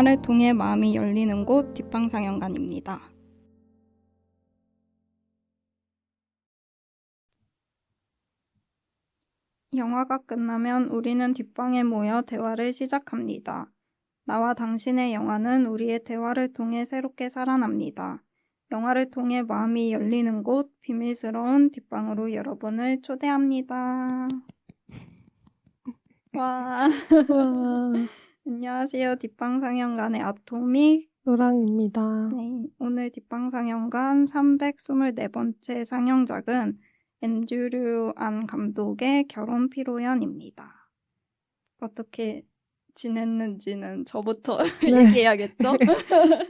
대화를 통해 마음이 열리는 곳 뒷방상영관입니다. 영화가 끝나면 우리는 뒷방에 모여 대화를 시작합니다. 나와 당신의 영화는 우리의 대화를 통해 새롭게 살아납니다. 영화를 통해 마음이 열리는 곳 비밀스러운 뒷방으로 여러분을 초대합니다. 와. 안녕하세요. 뒷방상영관의 아토믹 노랑입니다. 네, 오늘 뒷방상영관 324번째 상영작은 앤드류 안 감독의 결혼 피로연입니다. 어떻게 지냈는지는 저부터 얘기해야겠죠?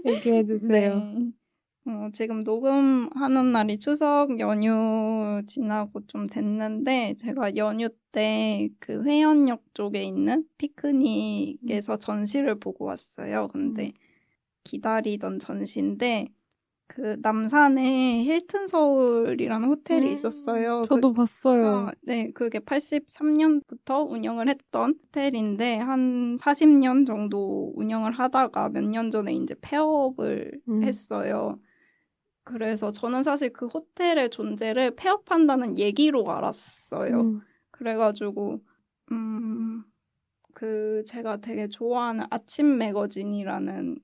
얘기해주세요. 네. 지금 녹음하는 날이 추석 연휴 지나고 좀 됐는데 제가 연휴 때 그 회원역 쪽에 있는 피크닉에서 전시를 보고 왔어요. 근데 기다리던 전시인데 그 남산에 힐튼 서울이라는 호텔이 있었어요. 저도 봤어요. 네, 그게 83년부터 운영을 했던 호텔인데 한 40년 정도 운영을 하다가 몇 년 전에 이제 폐업을 했어요. 그래서 저는 사실 그 호텔의 존재를 폐업한다는 얘기로 알았어요. 그래가지고 그 제가 되게 좋아하는 아침 매거진이라는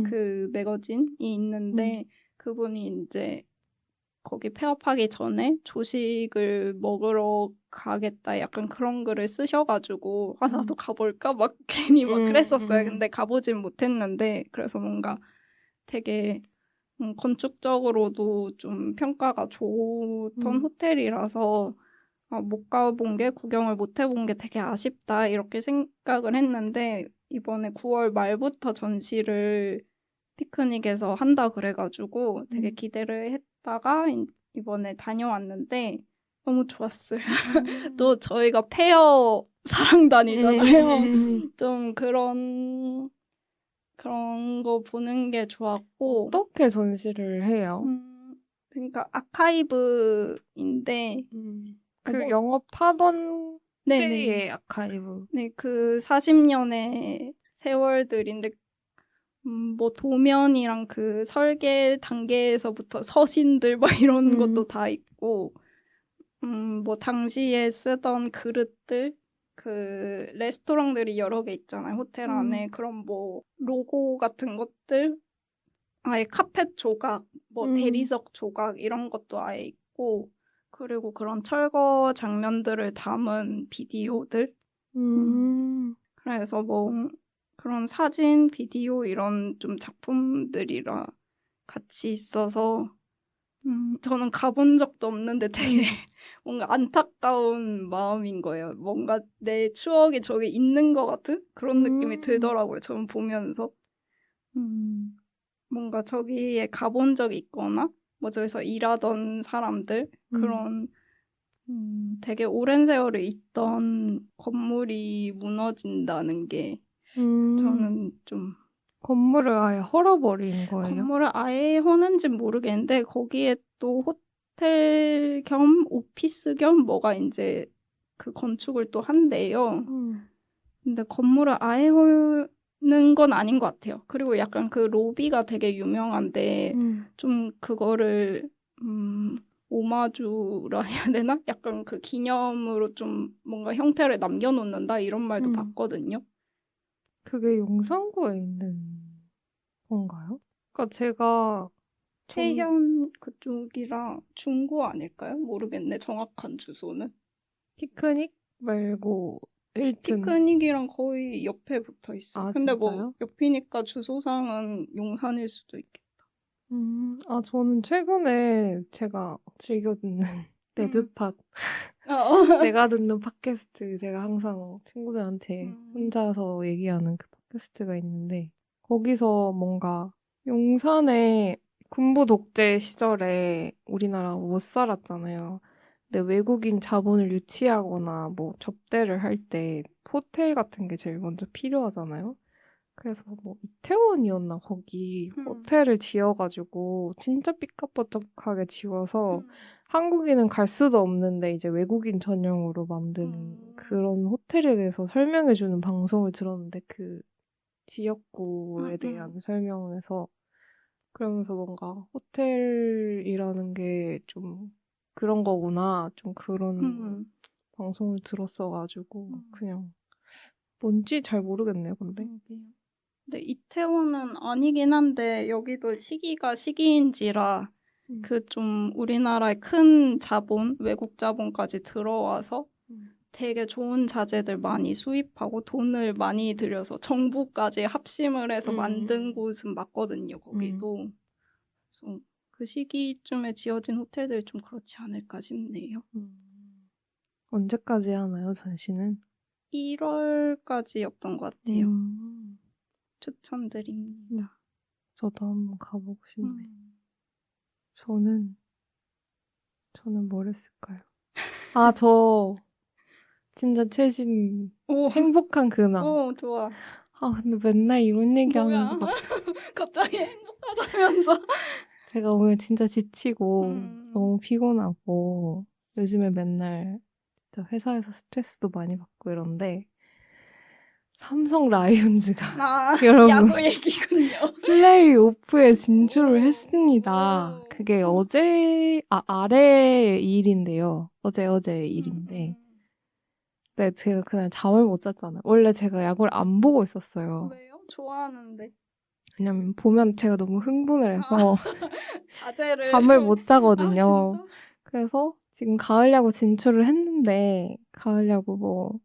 그 매거진이 있는데 그분이 이제 거기 폐업하기 전에 조식을 먹으러 가겠다 약간 그런 글을 쓰셔가지고 나도 가볼까 막 괜히 막 그랬었어요. 근데 가보진 못했는데 그래서 뭔가 되게 건축적으로도 좀 평가가 좋던 호텔이라서 못 가본 게 구경을 못 해본 게 되게 아쉽다 이렇게 생각을 했는데 이번에 9월 말부터 전시를 피크닉에서 한다 그래가지고 되게 기대를 했다가 이번에 다녀왔는데 너무 좋았어요. 또 저희가 페어 사랑단이잖아요. 좀 그런 거 보는 게 좋았고 어떻게 전시를 해요? 그러니까 아카이브인데 그 영업하던 네네. 때의 아카이브. 네, 그 40년의 세월들인데 뭐 도면이랑 그 설계 단계에서부터 서신들 막 이런 것도 다 있고 뭐 당시에 쓰던 그릇들 그 레스토랑들이 여러 개 있잖아요. 호텔 안에 그런 뭐 로고 같은 것들 아예 카펫 조각 뭐 대리석 조각 이런 것도 아예 있고 그리고 그런 철거 장면들을 담은 비디오들 그래서 뭐 그런 사진, 비디오 이런 좀 작품들이라 같이 있어서 저는 가본 적도 없는데 되게 뭔가 안타까운 마음인 거예요. 뭔가 내 추억이 저기 있는 것 같은 그런 느낌이 들더라고요. 저는 보면서 뭔가 저기에 가본 적이 있거나 뭐 저기서 일하던 사람들 그런 되게 오랜 세월을 있던 건물이 무너진다는 게 저는 좀 건물을 아예 헐어버린 거예요? 건물을 아예 허는지 모르겠는데 거기에 또 호텔 겸 오피스 겸 뭐가 이제 그 건축을 또 한대요. 근데 건물을 아예 헐는 건 아닌 것 같아요. 그리고 약간 그 로비가 되게 유명한데 좀 그거를 오마주라 해야 되나? 약간 그 기념으로 좀 뭔가 형태를 남겨놓는다 이런 말도 봤거든요. 그게 용산구에 있는 건가요? 그러니까 제가 태현 그쪽이라 중구 아닐까요? 모르겠네. 정확한 주소는. 피크닉 말고 힐튼. 피크닉이랑 거의 옆에 붙어 있어요. 아, 근데 진짜요? 뭐 옆이니까 주소상은 용산일 수도 있겠다. 저는 최근에 제가 즐겨 듣는 레드팟 어. 내가 듣는 팟캐스트 제가 항상 친구들한테 혼자서 얘기하는 그 팟캐스트가 있는데 거기서 뭔가 용산에 군부 독재 시절에 우리나라 못 살았잖아요. 근데 외국인 자본을 유치하거나 뭐 접대를 할 때 호텔 같은 게 제일 먼저 필요하잖아요. 그래서 뭐 이태원이었나 거기 호텔을 지어가지고 진짜 삐까뻔쩍하게 지어서 한국인은 갈 수도 없는데 이제 외국인 전용으로 만든 그런 호텔에 대해서 설명해주는 방송을 들었는데 그 지역구에 대한 설명을 해서 그러면서 뭔가 호텔이라는 게 좀 그런 거구나. 좀 그런 방송을 들었어가지고 그냥 뭔지 잘 모르겠네요, 근데. 근데 이태원은 아니긴 한데 여기도 시기가 시기인지라 그 좀 우리나라의 큰 자본, 외국 자본까지 들어와서 되게 좋은 자재들 많이 수입하고 돈을 많이 들여서 정부까지 합심을 해서 만든 곳은 맞거든요, 거기도. 그래서 그 시기쯤에 지어진 호텔들이 좀 그렇지 않을까 싶네요. 언제까지 하나요, 전시는? 1월까지였던 것 같아요. 추천드립니다. 저도 한번 가보고 싶네요. 저는 뭘 했을까요? 아, 저 진짜 최신 오, 행복한 근황. 오, 좋아. 아, 근데 맨날 이런 얘기하는 뭐야? 것 같아. 갑자기 행복하다면서. 제가 오늘 진짜 지치고 음. 너무 피곤하고 요즘에 맨날 진짜 회사에서 스트레스도 많이 받고 이런데 삼성 라이온즈가 여러분 야구 얘기군요. 플레이오프에 진출을 했습니다. 오. 그게 아래 일인데요. 어제 일인데. 네, 제가 그날 잠을 못 잤잖아요. 원래 제가 야구를 안 보고 있었어요. 왜요? 좋아하는데. 왜냐면 보면 제가 너무 흥분을 해서 자제를. 잠을 못 자거든요. 진짜? 그래서 지금 가을 야구 진출을 했는데 가을 야구 뭐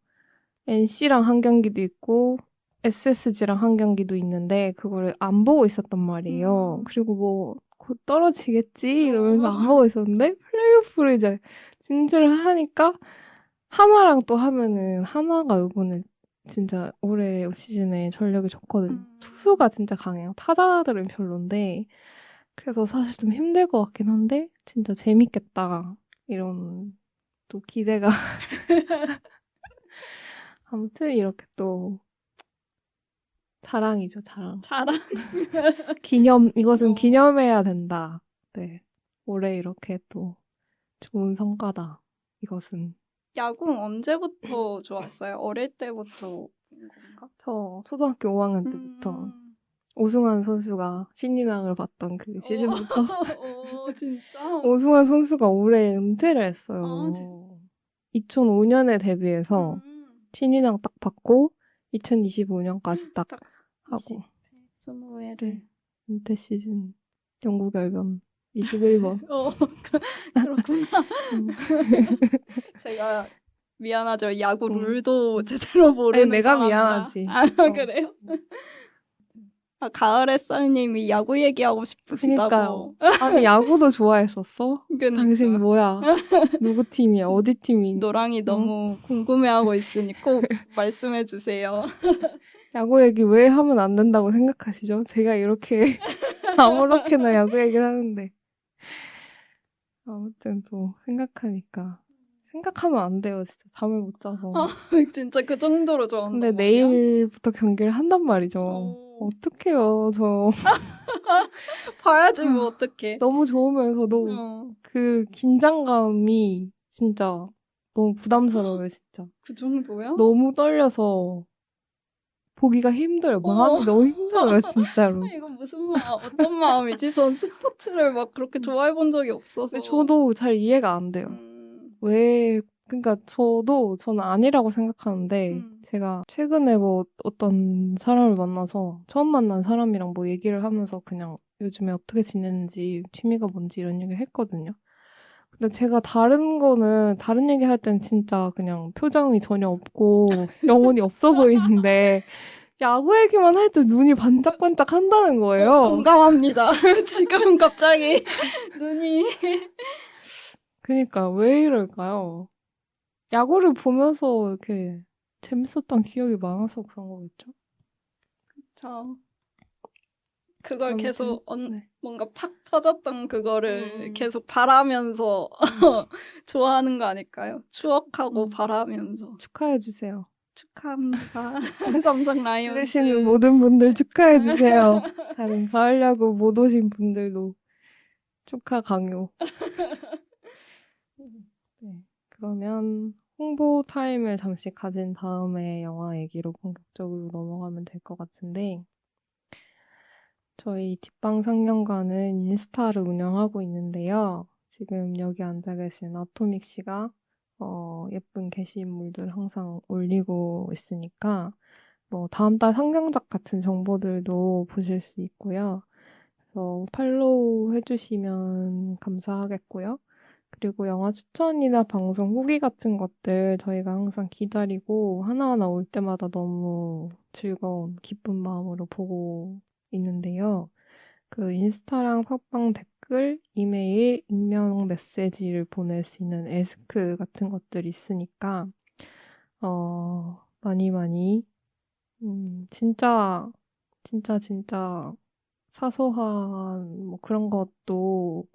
NC랑 한 경기도 있고 SSG랑 한 경기도 있는데 그거를 안 보고 있었단 말이에요. 그리고 뭐 곧 떨어지겠지 이러면서 안 보고 있었는데 플레이오프를 이제 진출을 하니까 하나랑 또 하면은 하나가 이번에 진짜 올해 시즌에 전력이 좋거든요. 투수가 진짜 강해요. 타자들은 별론데 그래서 사실 좀 힘들 것 같긴 한데 진짜 재밌겠다 이런 또 기대가 아무튼 이렇게 또 자랑이죠, 자랑. 이것은 기념해야 된다. 네. 올해 이렇게 또 좋은 성과다. 이것은. 야구 언제부터 좋았어요? 어릴 때부터 본 건가? 저 초등학교 5학년 때부터 오승환 선수가 신인왕을 받던 그 시즌부터 진짜? 오승환 선수가 올해 은퇴를 했어요. 아, 2005년에 데뷔해서 신인왕 딱 받고 2025년까지 딱 하고 20회를 은퇴 시즌 영구 결변 21번. 그렇구나. 제가 미안하죠. 야구 룰도 제대로 모르는 아니, 내가 사람이라. 미안하지. 그래요? 가을 햇살님이 야구 얘기하고 싶으시다고. 그니까요. 아니, 야구도 좋아했었어? 그러니까. 당신 뭐야? 누구 팀이야? 어디 팀이? 노랑이 너무 궁금해하고 있으니 꼭 말씀해 주세요. 야구 얘기 왜 하면 안 된다고 생각하시죠? 제가 이렇게 아무렇게나 야구 얘기를 하는데. 아무튼 또 생각하니까. 생각하면 안 돼요. 진짜 잠을 못 자서. 진짜 그 정도로 좋아한단 근데 말이야? 내일부터 경기를 한단 말이죠. 어떡해요, 저. 봐야지 뭐 어떡해. 너무 좋으면서도 그 긴장감이 진짜 너무 부담스러워요, 진짜. 그 정도야? 너무 떨려서 보기가 힘들어요. 마음이 너무 힘들어요, 진짜로. 이건 어떤 마음이지? 전 스포츠를 막 그렇게 좋아해 본 적이 없어서. 저도 잘 이해가 안 돼요. 그러니까 저는 아니라고 생각하는데 제가 최근에 뭐 어떤 사람을 만나서 처음 만난 사람이랑 뭐 얘기를 하면서 그냥 요즘에 어떻게 지내는지 취미가 뭔지 이런 얘기를 했거든요. 근데 제가 다른 얘기 할 땐 진짜 그냥 표정이 전혀 없고 영혼이 없어 보이는데 야구 얘기만 할 때 눈이 반짝반짝 한다는 거예요. 공감합니다. 지금 갑자기 눈이. 그러니까 왜 이럴까요? 야구를 보면서 이렇게 재밌었던 기억이 많아서 그런 거겠죠? 그쵸. 그걸 아무튼, 계속 네. 뭔가 팍 터졌던 그거를 계속 바라면서 좋아하는 거 아닐까요? 추억하고 바라면서. 축하해주세요. 축하합니다. 삼성 라이온즈. 들으시는 모든 분들 축하해주세요. 다른 가을 야구 못 오신 분들도 축하 강요. 네, 그러면 홍보 타임을 잠시 가진 다음에 영화 얘기로 본격적으로 넘어가면 될 것 같은데, 저희 뒷방상영관은 인스타를 운영하고 있는데요. 지금 여기 앉아 계신 아토믹 씨가 예쁜 게시물들 항상 올리고 있으니까 뭐 다음 달 상영작 같은 정보들도 보실 수 있고요. 그래서 팔로우 해주시면 감사하겠고요. 그리고 영화 추천이나 방송 후기 같은 것들 저희가 항상 기다리고 하나하나 올 때마다 너무 즐거운 기쁜 마음으로 보고 있는데요. 그 인스타랑 팟빵 댓글, 이메일, 익명 메시지를 보낼 수 있는 에스크 같은 것들이 있으니까 많이 많이 진짜 사소한 뭐 그런 것도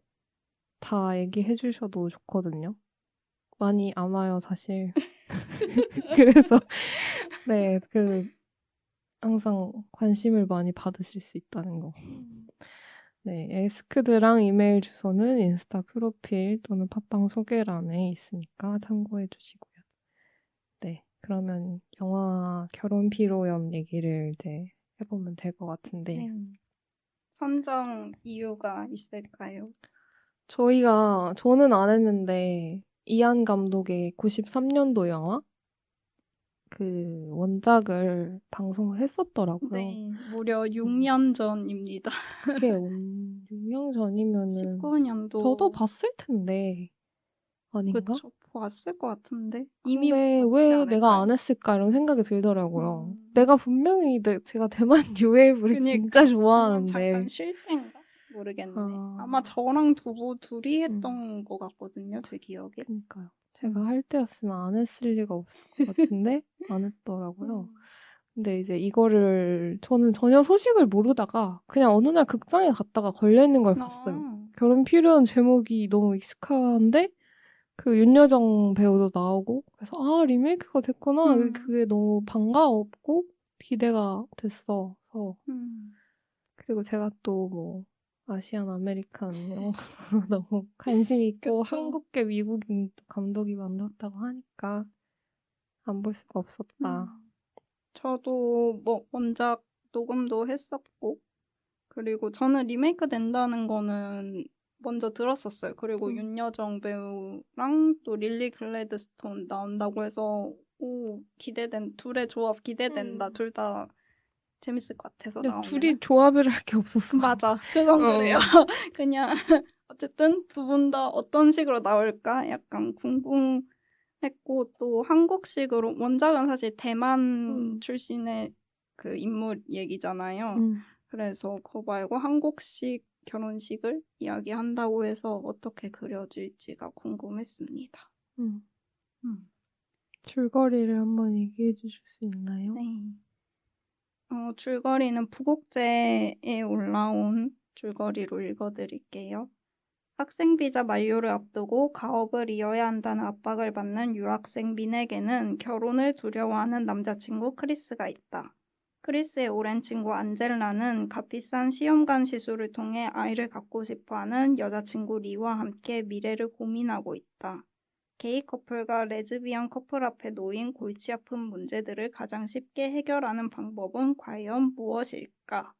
다 얘기해 주셔도 좋거든요. 많이 안 와요, 사실. 그래서 네, 항상 관심을 많이 받으실 수 있다는 거. 네, 에스크드랑 이메일 주소는 인스타 프로필 또는 팟빵 소개란에 있으니까 참고해 주시고요. 네, 그러면 영화 결혼 피로연 얘기를 이제 해보면 될 것 같은데 네. 선정 이유가 있을까요? 저는 안 했는데 이안 감독의 93년도 영화 그 원작을 방송을 했었더라고요. 네, 무려 6년 전입니다. 그게 6년 전이면은 19년도. 저도 봤을 텐데 아닌가? 그쵸, 봤을 것 같은데. 이미 근데 봤지 왜 않을까요? 내가 안 했을까 이런 생각이 들더라고요. 음. 내가 분명히 제가 대만 뉴웨이브를 그니까, 진짜 아니면 좋아하는데 잠깐 쉴 때인가? 모르겠네. 아. 아마 저랑 둘이 했던 것 같거든요, 제 기억에. 그러니까요. 제가 할 때였으면 안 했을 리가 없을 것 같은데 안 했더라고요. 근데 이제 이거를 저는 전혀 소식을 모르다가 그냥 어느 날 극장에 갔다가 걸려있는 걸 봤어요. 결혼 필요한 제목이 너무 익숙한데 그 윤여정 배우도 나오고 그래서 아 리메이크가 됐구나. 그게 너무 반가웠고 기대가 됐어. 그리고 제가 또 뭐 아시안 아메리칸 이런 거 너무 관심 있고 그쵸. 한국계 미국인 감독이 만들었다고 하니까 안 볼 수가 없었다. 저도 뭐 원작 녹음도 했었고, 그리고 저는 리메이크 된다는 거는 먼저 들었었어요. 그리고 윤여정 배우랑 또 릴리 글래드스톤 나온다고 해서 둘의 조합 기대된다. 둘 다 재밌을 것 같아서 근데 나오면. 둘이 조합을 할 게 없었어. 맞아. 그건 그래요. 그냥 어쨌든 두 분 다 어떤 식으로 나올까 약간 궁금했고, 또 한국식으로 원작은 사실 대만 출신의 그 인물 얘기잖아요. 그래서 그거 말고 한국식 결혼식을 이야기한다고 해서 어떻게 그려질지가 궁금했습니다. 줄거리를 한번 얘기해 주실 수 있나요? 네. 줄거리는 부국제에 올라온 줄거리로 읽어드릴게요. 학생 비자 만료를 앞두고 가업을 이어야 한다는 압박을 받는 유학생 민에게는 결혼을 두려워하는 남자친구 크리스가 있다. 크리스의 오랜 친구 안젤라는 값비싼 시험관 시술을 통해 아이를 갖고 싶어하는 여자친구 리와 함께 미래를 고민하고 있다. 게이 커플과 레즈비언 커플 앞에 놓인 골치 아픈 문제들을 가장 쉽게 해결하는 방법은 과연 무엇일까?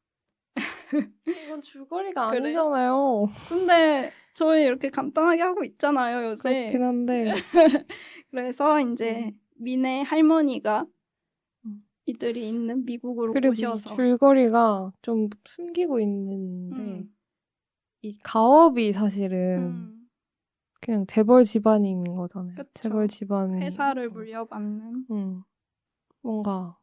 이건 줄거리가 그래? 아니잖아요. 근데 저희 이렇게 간단하게 하고 있잖아요, 요새. 그렇긴 한데. 그래서 이제 민의 할머니가 이들이 있는 미국으로 그리고 오셔서. 이 줄거리가 좀 숨기고 있는데 이 가업이 사실은 그냥 재벌 집안인 거잖아요. 그쵸. 재벌 집안 회사를 물려받는. 뭔가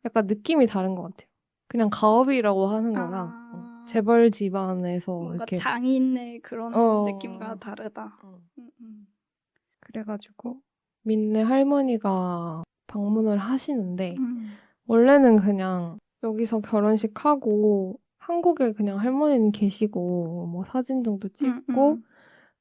약간 느낌이 다른 것 같아요. 그냥 가업이라고 하는 거랑 재벌 집안에서 뭔가 이렇게 장인의 그런 느낌과 다르다. 그래가지고 민네 할머니가 방문을 하시는데 원래는 그냥 여기서 결혼식 하고 한국에 그냥 할머니는 계시고 뭐 사진 정도 찍고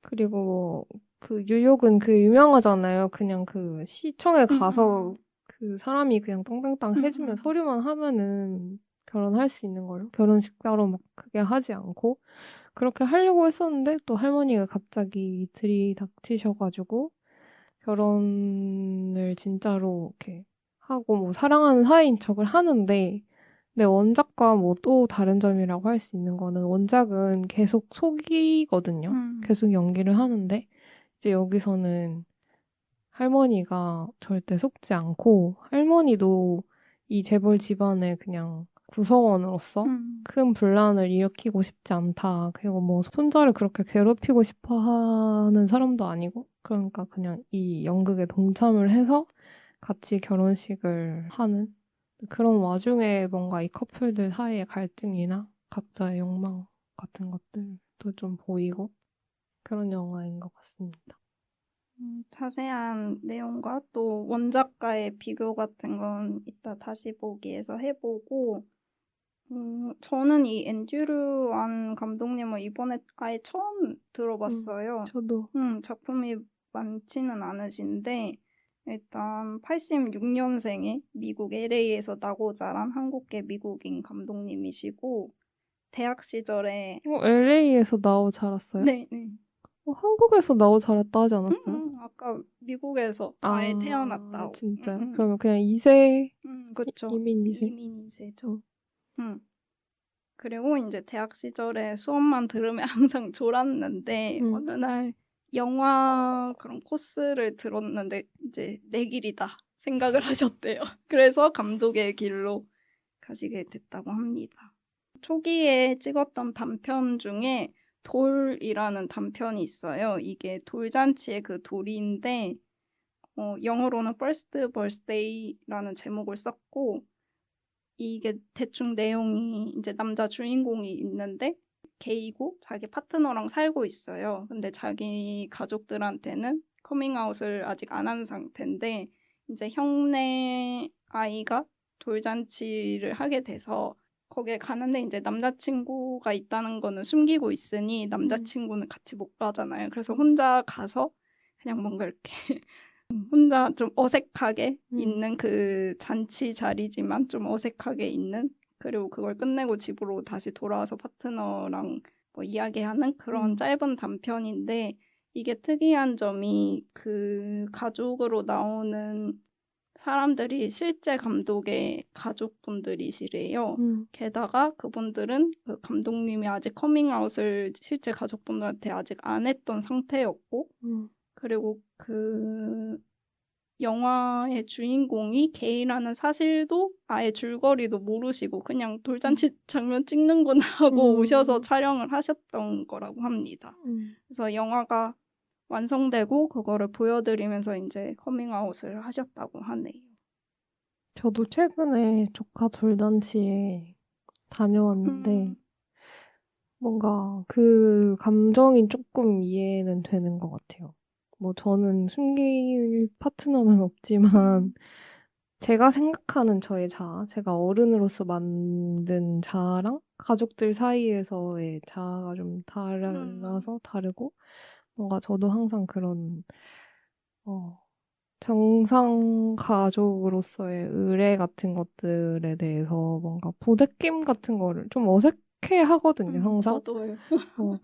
그리고 그 뉴욕은 그 유명하잖아요. 그냥 그 시청에 가서 그 사람이 그냥 땅땅땅 해주면 서류만 하면은 결혼할 수 있는 걸로 결혼식 따로 막 크게 하지 않고 그렇게 하려고 했었는데 또 할머니가 갑자기 들이닥치셔가지고 결혼을 진짜로 이렇게 하고 뭐 사랑하는 사이인 척을 하는데 근데 원작과 뭐 또 다른 점이라고 할 수 있는 거는 원작은 계속 속이거든요. 계속 연기를 하는데 이제 여기서는 할머니가 절대 속지 않고 할머니도 이 재벌 집안의 그냥 구성원으로서 큰 분란을 일으키고 싶지 않다. 그리고 뭐 손자를 그렇게 괴롭히고 싶어 하는 사람도 아니고 그러니까 그냥 이 연극에 동참을 해서 같이 결혼식을 하는 그런 와중에 뭔가 이 커플들 사이의 갈등이나 각자의 욕망 같은 것들도 좀 보이고 그런 영화인 것 같습니다. 자세한 내용과 또 원작과의 비교 같은 건 이따 다시 보기에서 해보고 저는 이 앤드류 안 감독님을 이번에 아예 처음 들어봤어요. 저도 작품이 많지는 않으신데 일단 86년생에 미국 LA에서 나고 자란 한국계 미국인 감독님이시고 대학 시절에 LA에서 나오 자랐어요? 네. 한국에서 나오 자랐다 하지 않았어요? 아까 미국에서 아예 태어났다고. 진짜요? 그러면 그냥 2세 그쵸. 이민 2세? 이민 2세죠. 그리고 이제 대학 시절에 수업만 들으면 항상 졸았는데 어느 날 영화 그런 코스를 들었는데 이제 내 길이다 생각을 하셨대요. 그래서 감독의 길로 가시게 됐다고 합니다. 초기에 찍었던 단편 중에 돌이라는 단편이 있어요. 이게 돌잔치의 그 돌인데 영어로는 First Birthday라는 제목을 썼고 이게 대충 내용이 이제 남자 주인공이 있는데 게이고 자기 파트너랑 살고 있어요. 근데 자기 가족들한테는 커밍아웃을 아직 안 한 상태인데 이제 형네 아이가 돌잔치를 하게 돼서 거기에 가는데 이제 남자친구가 있다는 거는 숨기고 있으니 남자친구는 같이 못 가잖아요. 그래서 혼자 가서 그냥 뭔가 이렇게 혼자 좀 어색하게 있는 그 잔치 자리지만 좀 어색하게 있는 그리고 그걸 끝내고 집으로 다시 돌아와서 파트너랑 뭐 이야기하는 그런 짧은 단편인데 이게 특이한 점이 그 가족으로 나오는 사람들이 실제 감독의 가족분들이시래요. 게다가 그분들은 그 감독님이 아직 커밍아웃을 실제 가족분들한테 아직 안 했던 상태였고 그리고 그 영화의 주인공이 게이라는 사실도 아예 줄거리도 모르시고 그냥 돌잔치 장면 찍는구나 하고 오셔서 촬영을 하셨던 거라고 합니다. 그래서 영화가 완성되고 그거를 보여드리면서 이제 커밍아웃을 하셨다고 하네요. 저도 최근에 조카 돌잔치에 다녀왔는데 뭔가 그 감정이 조금 이해는 되는 것 같아요. 뭐 저는 숨길 파트너는 없지만 제가 생각하는 저의 자아, 제가 어른으로서 만든 자아랑 가족들 사이에서의 자아가 좀 달라서 다르고 뭔가 저도 항상 그런 정상 가족으로서의 의뢰 같은 것들에 대해서 뭔가 부대낌 같은 거를 좀 어색해 하거든요, 항상. 저도요.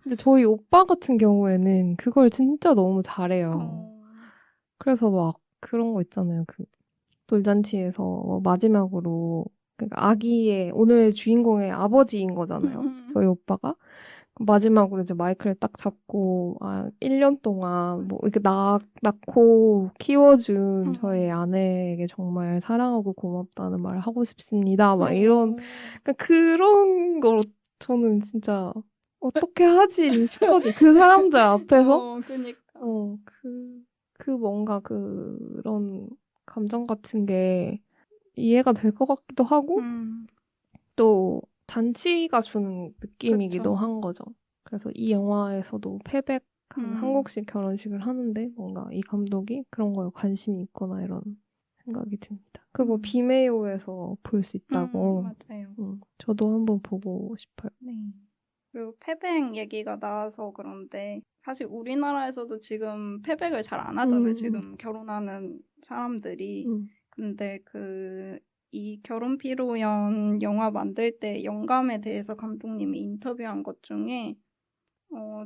근데 저희 오빠 같은 경우에는 그걸 진짜 너무 잘해요. 그래서 막 그런 거 있잖아요. 그 돌잔치에서 마지막으로 그러니까 아기의 오늘 주인공의 아버지인 거잖아요. 저희 오빠가. 마지막으로 이제 마이크를 딱 잡고 1년 동안 뭐 이렇게 낳고 키워준 저의 아내에게 정말 사랑하고 고맙다는 말을 하고 싶습니다. 막 이런 그러니까 그런 걸 저는 진짜 어떻게 하지 싶거든요. 그 사람들 앞에서 그러니까. 그 뭔가 그런 감정 같은 게 이해가 될 것 같기도 하고 또 잔치가 주는 느낌이기도 한 거죠. 그래서 이 영화에서도 패백한 한국식 결혼식을 하는데 뭔가 이 감독이 그런 거에 관심이 있거나 이런 생각이 듭니다. 그거 비메오에서 볼 수 있다고. 맞아요. 저도 한번 보고 싶어요. 네. 그리고 패백 얘기가 나와서 그런데 사실 우리나라에서도 지금 패백을 잘 안 하잖아요. 지금 결혼하는 사람들이. 근데 이 결혼 피로연 영화 만들 때 영감에 대해서 감독님이 인터뷰한 것 중에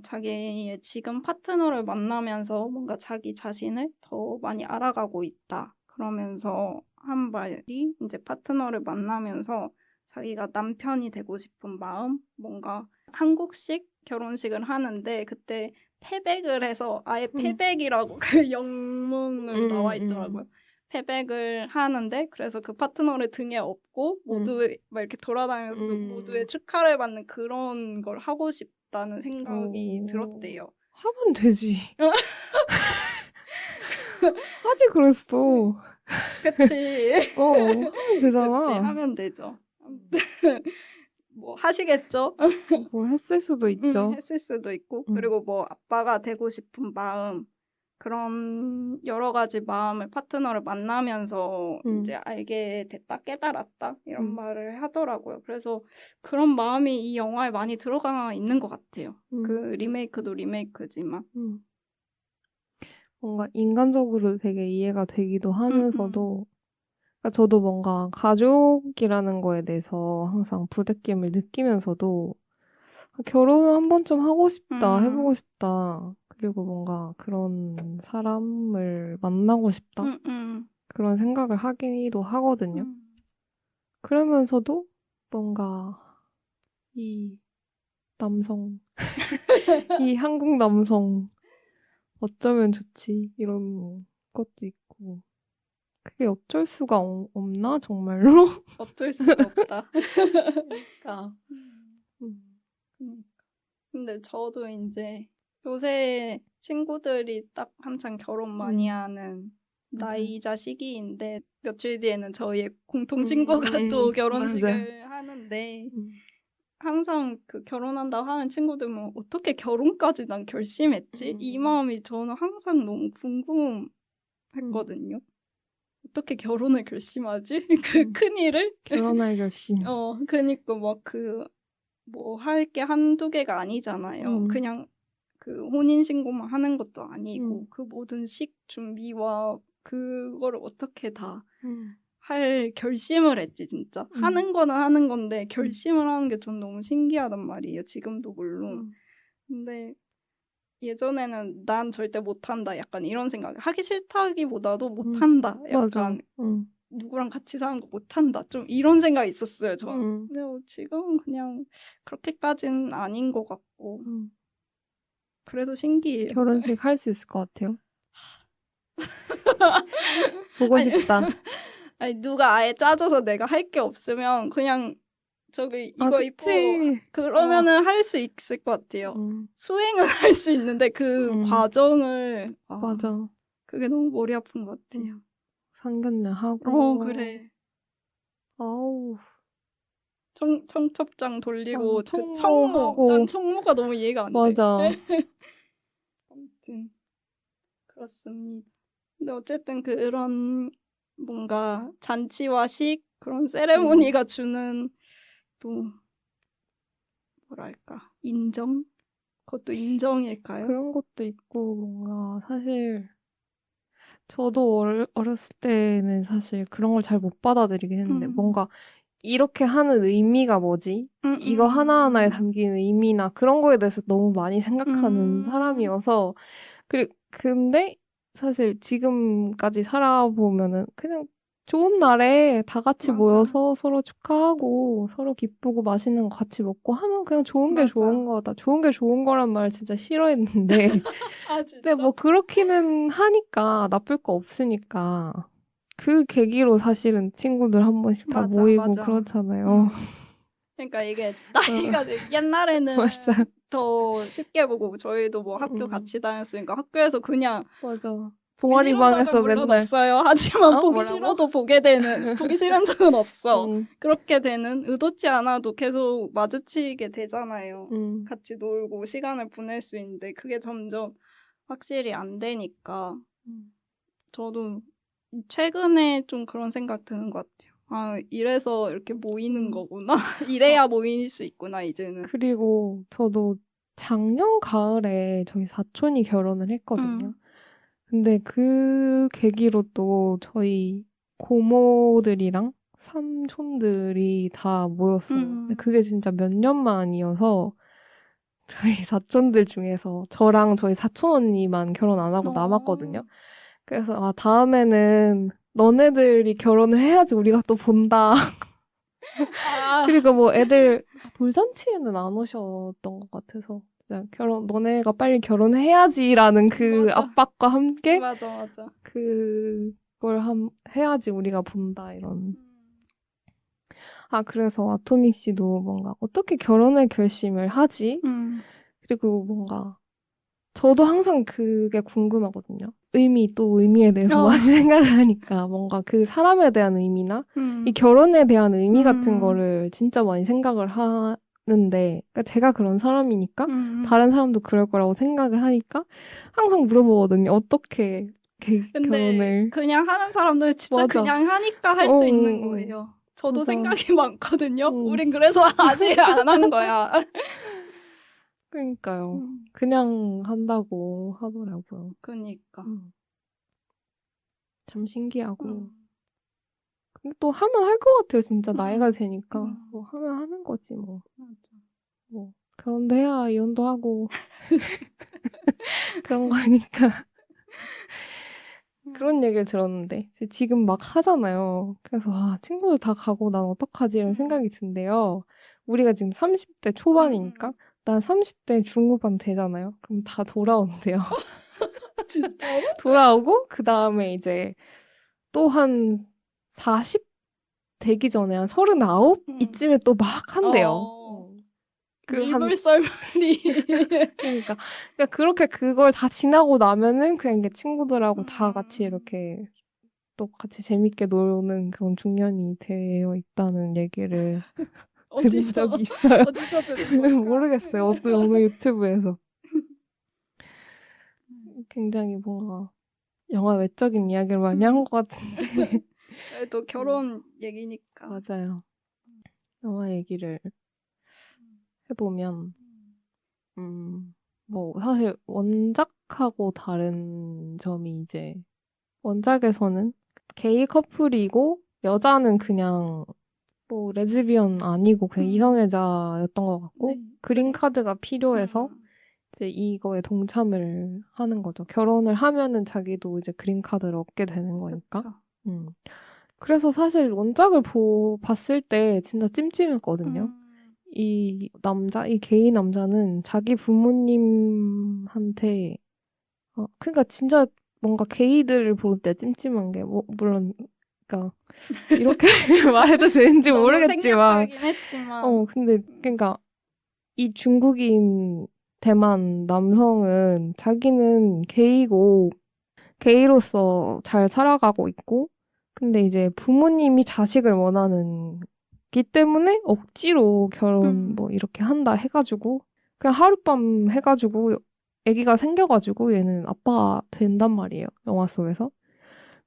자기의 지금 파트너를 만나면서 뭔가 자기 자신을 더 많이 알아가고 있다. 그러면서 한 말이 이제 파트너를 만나면서 자기가 남편이 되고 싶은 마음, 뭔가 한국식 결혼식을 하는데 그때 패백을 해서 아예 패백이라고 그 영문으로 나와 있더라고요. 패백을 하는데 그래서 그 파트너를 등에 업고 모두 막 이렇게 돌아다니면서 모두의 축하를 받는 그런 걸 하고 싶다는 생각이 들었대요. 하면 되지. 하지 그랬어. 그치. 하면 그치, 되잖아. 하면 되죠. 뭐 하시겠죠? 뭐 했을 수도 있죠. 했을 수도 있고 그리고 뭐 아빠가 되고 싶은 마음 그런 여러 가지 마음을 파트너를 만나면서 이제 알게 됐다, 깨달았다 이런 말을 하더라고요. 그래서 그런 마음이 이 영화에 많이 들어가 있는 것 같아요. 그 리메이크도 리메이크지만. 뭔가 인간적으로 되게 이해가 되기도 하면서도 그러니까 저도 뭔가 가족이라는 거에 대해서 항상 부대낌을 느끼면서도 결혼을 한 번쯤 하고 싶다, 해보고 싶다. 그리고 뭔가 그런 사람을 만나고 싶다. 그런 생각을 하기도 하거든요. 그러면서도 뭔가 이 남성, 이 한국 남성 어쩌면 좋지 이런 것도 있고 그게 어쩔 수가 없나 정말로? 어쩔 수가 없다. 그러니까. 근데 저도 이제 요새 친구들이 딱 한창 결혼 많이 하는 나이자 시기인데 며칠 뒤에는 저희의 공통 친구가 또 결혼식을 하는데 항상 그 결혼한다고 하는 친구들 보면 어떻게 결혼까지 난 결심했지? 이 마음이 저는 항상 너무 궁금했거든요. 어떻게 결혼을 결심하지? 그 큰일을? 결혼할 결심. 그니까 막 뭐 할 게 한두 개가 아니잖아요. 그냥 그 혼인신고만 하는 것도 아니고 그 모든 식 준비와 그거를 어떻게 다 할 결심을 했지 진짜. 하는 거는 하는 건데 결심을 하는 게 전 너무 신기하단 말이에요. 지금도 물론. 근데 예전에는 난 절대 못한다 약간 이런 생각. 하기 싫다기보다도 못한다 약간. 누구랑 같이 사는 거 못한다. 좀 이런 생각이 있었어요, 저는. 근데 지금은 그냥 그렇게까지는 아닌 것 같고. 그래도 신기해요. 결혼식 할 수 있을 것 같아요. 보고 싶다. 아니, 누가 아예 짜줘서 내가 할 게 없으면 그냥 저기 이거 입고 그러면은 할 수 있을 것 같아요. 수행은 할 수 있는데 그 과정을 맞아. 그게 너무 머리 아픈 것 같아요. 상견례 하고. 그래. 아우. 청첩장 돌리고 그 청모하고. 난 청모가 너무 이해가 안 돼. 맞아. 아무튼 그렇습니다. 근데 어쨌든 그런 뭔가 잔치와 식 그런 세레모니가 주는 또 뭐랄까 인정? 그것도 인정일까요? 그런 것도 있고 뭔가 사실 저도 어렸을 때는 사실 그런 걸 잘 못 받아들이긴 했는데 뭔가 이렇게 하는 의미가 뭐지? 이거 하나하나에 담긴 의미나 그런 거에 대해서 너무 많이 생각하는 사람이어서 근데 사실 지금까지 살아보면은 그냥 좋은 날에 다 같이 맞아. 모여서 서로 축하하고 서로 기쁘고 맛있는 거 같이 먹고 하면 그냥 좋은 게 맞아. 좋은 거다. 좋은 게 좋은 거란 말 진짜 싫어했는데 진짜? 근데 뭐 그렇기는 하니까 나쁠 거 없으니까 그 계기로 사실은 친구들 한 번씩 다 모이고 맞아. 그렇잖아요. 그러니까 이게 나이가 옛날에는 맞아. 더 쉽게 보고 저희도 뭐 학교 같이 다녔으니까 학교에서 그냥 맞아. 동아리 방에서 물론 맨날 없어요. 하지만 보기 뭐라고? 싫어도 보게 되는 보기 싫은 적은 없어. 그렇게 되는 의도치 않아도 계속 마주치게 되잖아요. 같이 놀고 시간을 보낼 수 있는데 그게 점점 확실히 안 되니까 저도 최근에 좀 그런 생각 드는 것 같아요. 아, 이래서 이렇게 모이는 거구나. 이래야 모일 수 있구나, 이제는. 그리고 저도 작년 가을에 저희 사촌이 결혼을 했거든요. 근데 그 계기로 또 저희 고모들이랑 삼촌들이 다 모였어요. 근데 그게 진짜 몇 년 만이어서 저희 사촌들 중에서 저랑 저희 사촌 언니만 결혼 안 하고 남았거든요. 그래서 다음에는 너네들이 결혼을 해야지 우리가 또 본다. 그리고 뭐 애들 돌잔치에는 안 오셨던 것 같아서 그냥 너네가 빨리 결혼해야지라는 그 맞아. 압박과 함께 맞아. 그걸 해야지 우리가 본다 이런. 그래서 아토믹 씨도 뭔가 어떻게 결혼을 결심을 하지? 그리고 뭔가 저도 항상 그게 궁금하거든요. 또 의미에 대해서 많이 생각을 하니까 뭔가 그 사람에 대한 의미나 이 결혼에 대한 의미 같은 거를 진짜 많이 생각을 하는데 그러니까 제가 그런 사람이니까 다른 사람도 그럴 거라고 생각을 하니까 항상 물어보거든요. 어떻게 근데 결혼을 그냥 하는 사람들 진짜 맞아. 그냥 하니까 할 수 있는 거예요. 저도 맞아. 생각이 많거든요. 우린 그래서 아직 안 한 거야. 그러니까요. 그냥 한다고 하더라고요. 그니까. 참 신기하고. 근데 또 하면 할 것 같아요. 진짜 나이가 되니까. 뭐 하면 하는 거지 뭐. 맞아. 뭐 결혼도 해야 이혼도 하고 그런 거니까. 그런 얘기를 들었는데 지금 막 하잖아요. 그래서 친구들 다 가고 난 어떡하지 이런 생각이 든대요. 우리가 지금 30대 초반이니까 난 30대 중후반 되잖아요. 그럼 다 돌아온대요. 진짜로? 돌아오고 그 다음에 이제 또 한 40 되기 전에 한 39 이쯤에 또 막 한대요. 리물설물이. 그러니까 그렇게 그걸 다 지나고 나면은 그냥 이게 친구들하고 다 같이 이렇게 또 같이 재밌게 노는 그런 중년이 되어 있다는 얘기를 들은 적이 있어요. 어디서 들은 걸까? 모르겠어요. 어느 유튜브에서. 굉장히 뭔가 영화 외적인 이야기를 많이 한 것 같은데. 그래도 결혼 얘기니까. 맞아요. 영화 얘기를 해보면 뭐 사실 원작하고 다른 점이 이제 원작에서는 게이 커플이고 여자는 그냥 뭐 레즈비언 아니고 그냥 이성애자였던 것 같고 그린 카드가 필요해서 이제 이거에 동참을 하는 거죠. 결혼을 하면은 자기도 이제 그린 카드를 얻게 되는 거니까. 그래서 사실 원작을 봤을 때 진짜 찜찜했거든요. 이 게이 남자는 자기 부모님한테 그러니까 진짜 뭔가 게이들을 볼 때 찜찜한 게 물론 그러니까 이렇게 말해도 되는지 모르겠지만 근데 그러니까 이 중국인 대만 남성은 자기는 게이고 게이로서 잘 살아가고 있고 근데 이제 부모님이 자식을 원하는 기 때문에 억지로 결혼 뭐 이렇게 한다 해가지고 그냥 하룻밤 해가지고 아기가 생겨가지고 얘는 아빠가 된단 말이에요. 영화 속에서.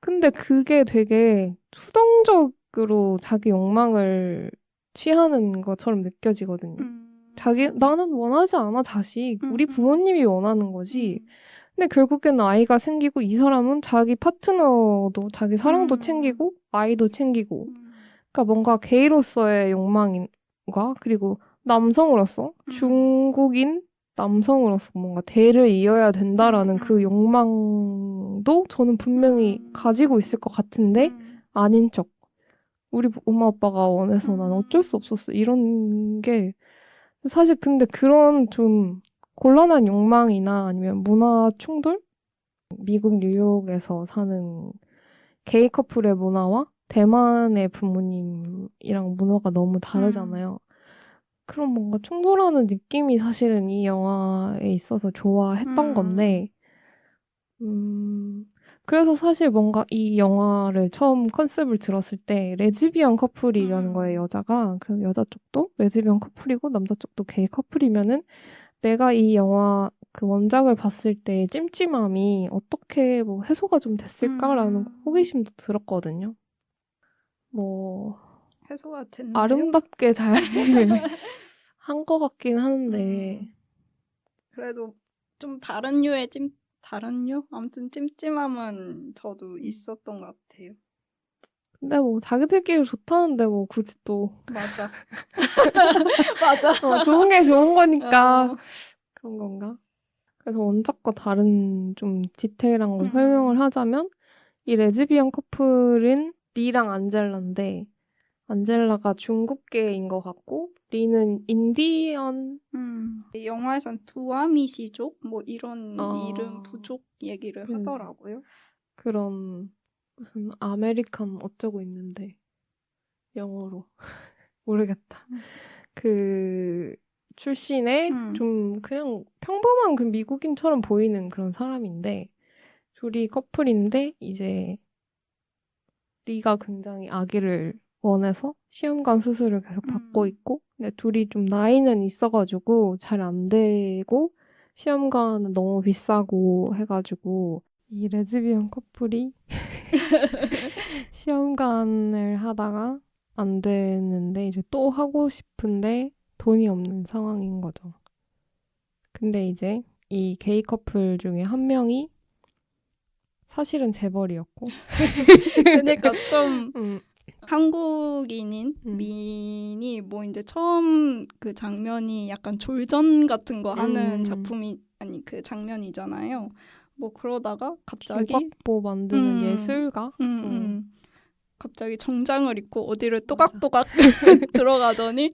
근데 그게 되게 수동적으로 자기 욕망을 취하는 것처럼 느껴지거든요. 나는 원하지 않아, 자식. 우리 부모님이 원하는 거지. 근데 결국에는 아이가 생기고 이 사람은 자기 파트너도 자기 사랑도 챙기고 아이도 챙기고 그러니까 뭔가 게이로서의 욕망과 그리고 남성으로서 중국인 남성으로서 뭔가 대를 이어야 된다라는 그 욕망도 저는 분명히 가지고 있을 것 같은데 아닌 척. 우리 엄마 아빠가 원해서 난 어쩔 수 없었어. 이런 게 사실 근데 그런 좀 곤란한 욕망이나 아니면 문화 충돌? 미국 뉴욕에서 사는 게이 커플의 문화와 대만의 부모님이랑 문화가 너무 다르잖아요. 그런 뭔가 충돌하는 느낌이 사실은 이 영화에 있어서 좋아했던 건데, 그래서 사실 뭔가 이 영화를 처음 컨셉을 들었을 때 레즈비언 커플이라는 거예요, 여자가. 그래서 여자 쪽도 레즈비언 커플이고 남자 쪽도 게이 커플이면은 내가 이 영화 그 원작을 봤을 때 찜찜함이 어떻게 뭐 해소가 좀 됐을까라는 호기심도 들었거든요. 뭐 해소가 됐나요? 아름답게 잘 한 것 같긴 하는데 그래도 좀 다른 류의 다른 류? 아무튼 찜찜함은 저도 있었던 것 같아요. 근데 뭐 자기들끼리 좋다는데 뭐 굳이 또 맞아. 맞아. 좋은 게 좋은 거니까 어. 그런 건가? 그래서 원작과 다른 좀 디테일한 걸 설명을 하자면 이 레즈비언 커플은 리랑 안젤라인데 안젤라가 중국계인 것 같고 리는 인디언 영화에선 두아미시족 뭐 이런 어. 이름 부족 얘기를 하더라고요. 그런 무슨 아메리칸 어쩌고 있는데 영어로 모르겠다. 그 출신의 좀 그냥 평범한 그 미국인처럼 보이는 그런 사람인데 둘이 커플인데 이제 리가 굉장히 아기를 원해서 시험관 수술을 계속 받고 있고 근데 둘이 좀 나이는 있어가지고 잘 안 되고 시험관은 너무 비싸고 해가지고 이 레즈비언 커플이 시험관을 하다가 안 되는데 이제 또 하고 싶은데 돈이 없는 상황인 거죠. 근데 이제 이 게이 커플 중에 한 명이 사실은 재벌이었고 그러니까 좀 한국인인 민이 뭐 이제 처음 그 장면이 약간 졸전 같은 거 하는 작품이 아니 그 장면이잖아요. 뭐 그러다가 갑자기 조각보 만드는 예술가 갑자기 정장을 입고 어디를 또각또각 들어가더니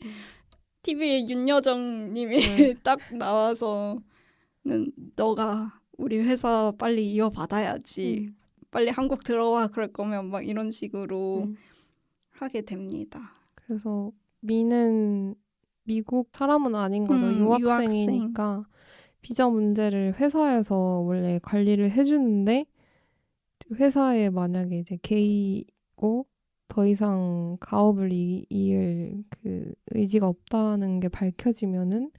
TV에 윤여정님이 딱 나와서는 너가 우리 회사 빨리 이어받아야지. 빨리 한국 들어와 그럴 거면 막 이런 식으로 하게 됩니다. 그래서 미는 미국 사람은 아닌 거죠. 유학생이니까 비자 문제를 회사에서 원래 관리를 해주는데 회사에 만약에 이제 게이고 더 이상 가업을 이을 그 의지가 없다는 게 밝혀지면은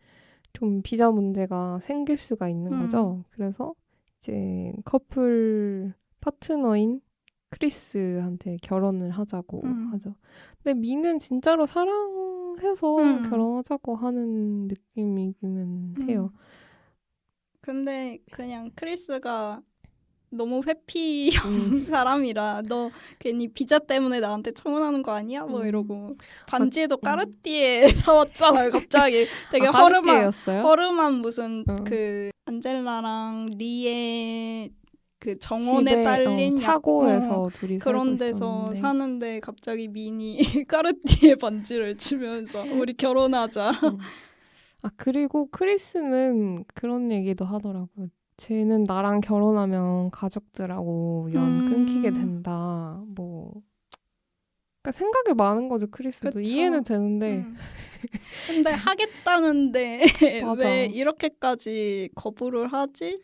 좀 비자 문제가 생길 수가 있는 거죠. 그래서 이제 커플 파트너인 크리스한테 결혼을 하자고 하죠. 근데 미는 진짜로 사랑해서 결혼하자고 하는 느낌이기는 해요. 근데 그냥 크리스가 너무 회피형 사람이라 너 괜히 비자 때문에 나한테 청혼하는 거 아니야? 뭐 이러고 반지에도 까르띠에 사왔잖아요. 갑자기 되게 허름한 무슨 그 안젤라랑 리의 그 정원에 딸린 차고에서 둘이 그런 데서 사는데 갑자기 민이 까르띠에 반지를 주면서 우리 결혼하자. 그리고 크리스는 그런 얘기도 하더라고요. 쟤는 나랑 결혼하면 가족들하고 연 끊기게 된다. 뭐 그러니까 생각이 많은 거죠. 크리스도 그쵸. 이해는 되는데 근데 하겠다는데 왜 이렇게까지 거부를 하지?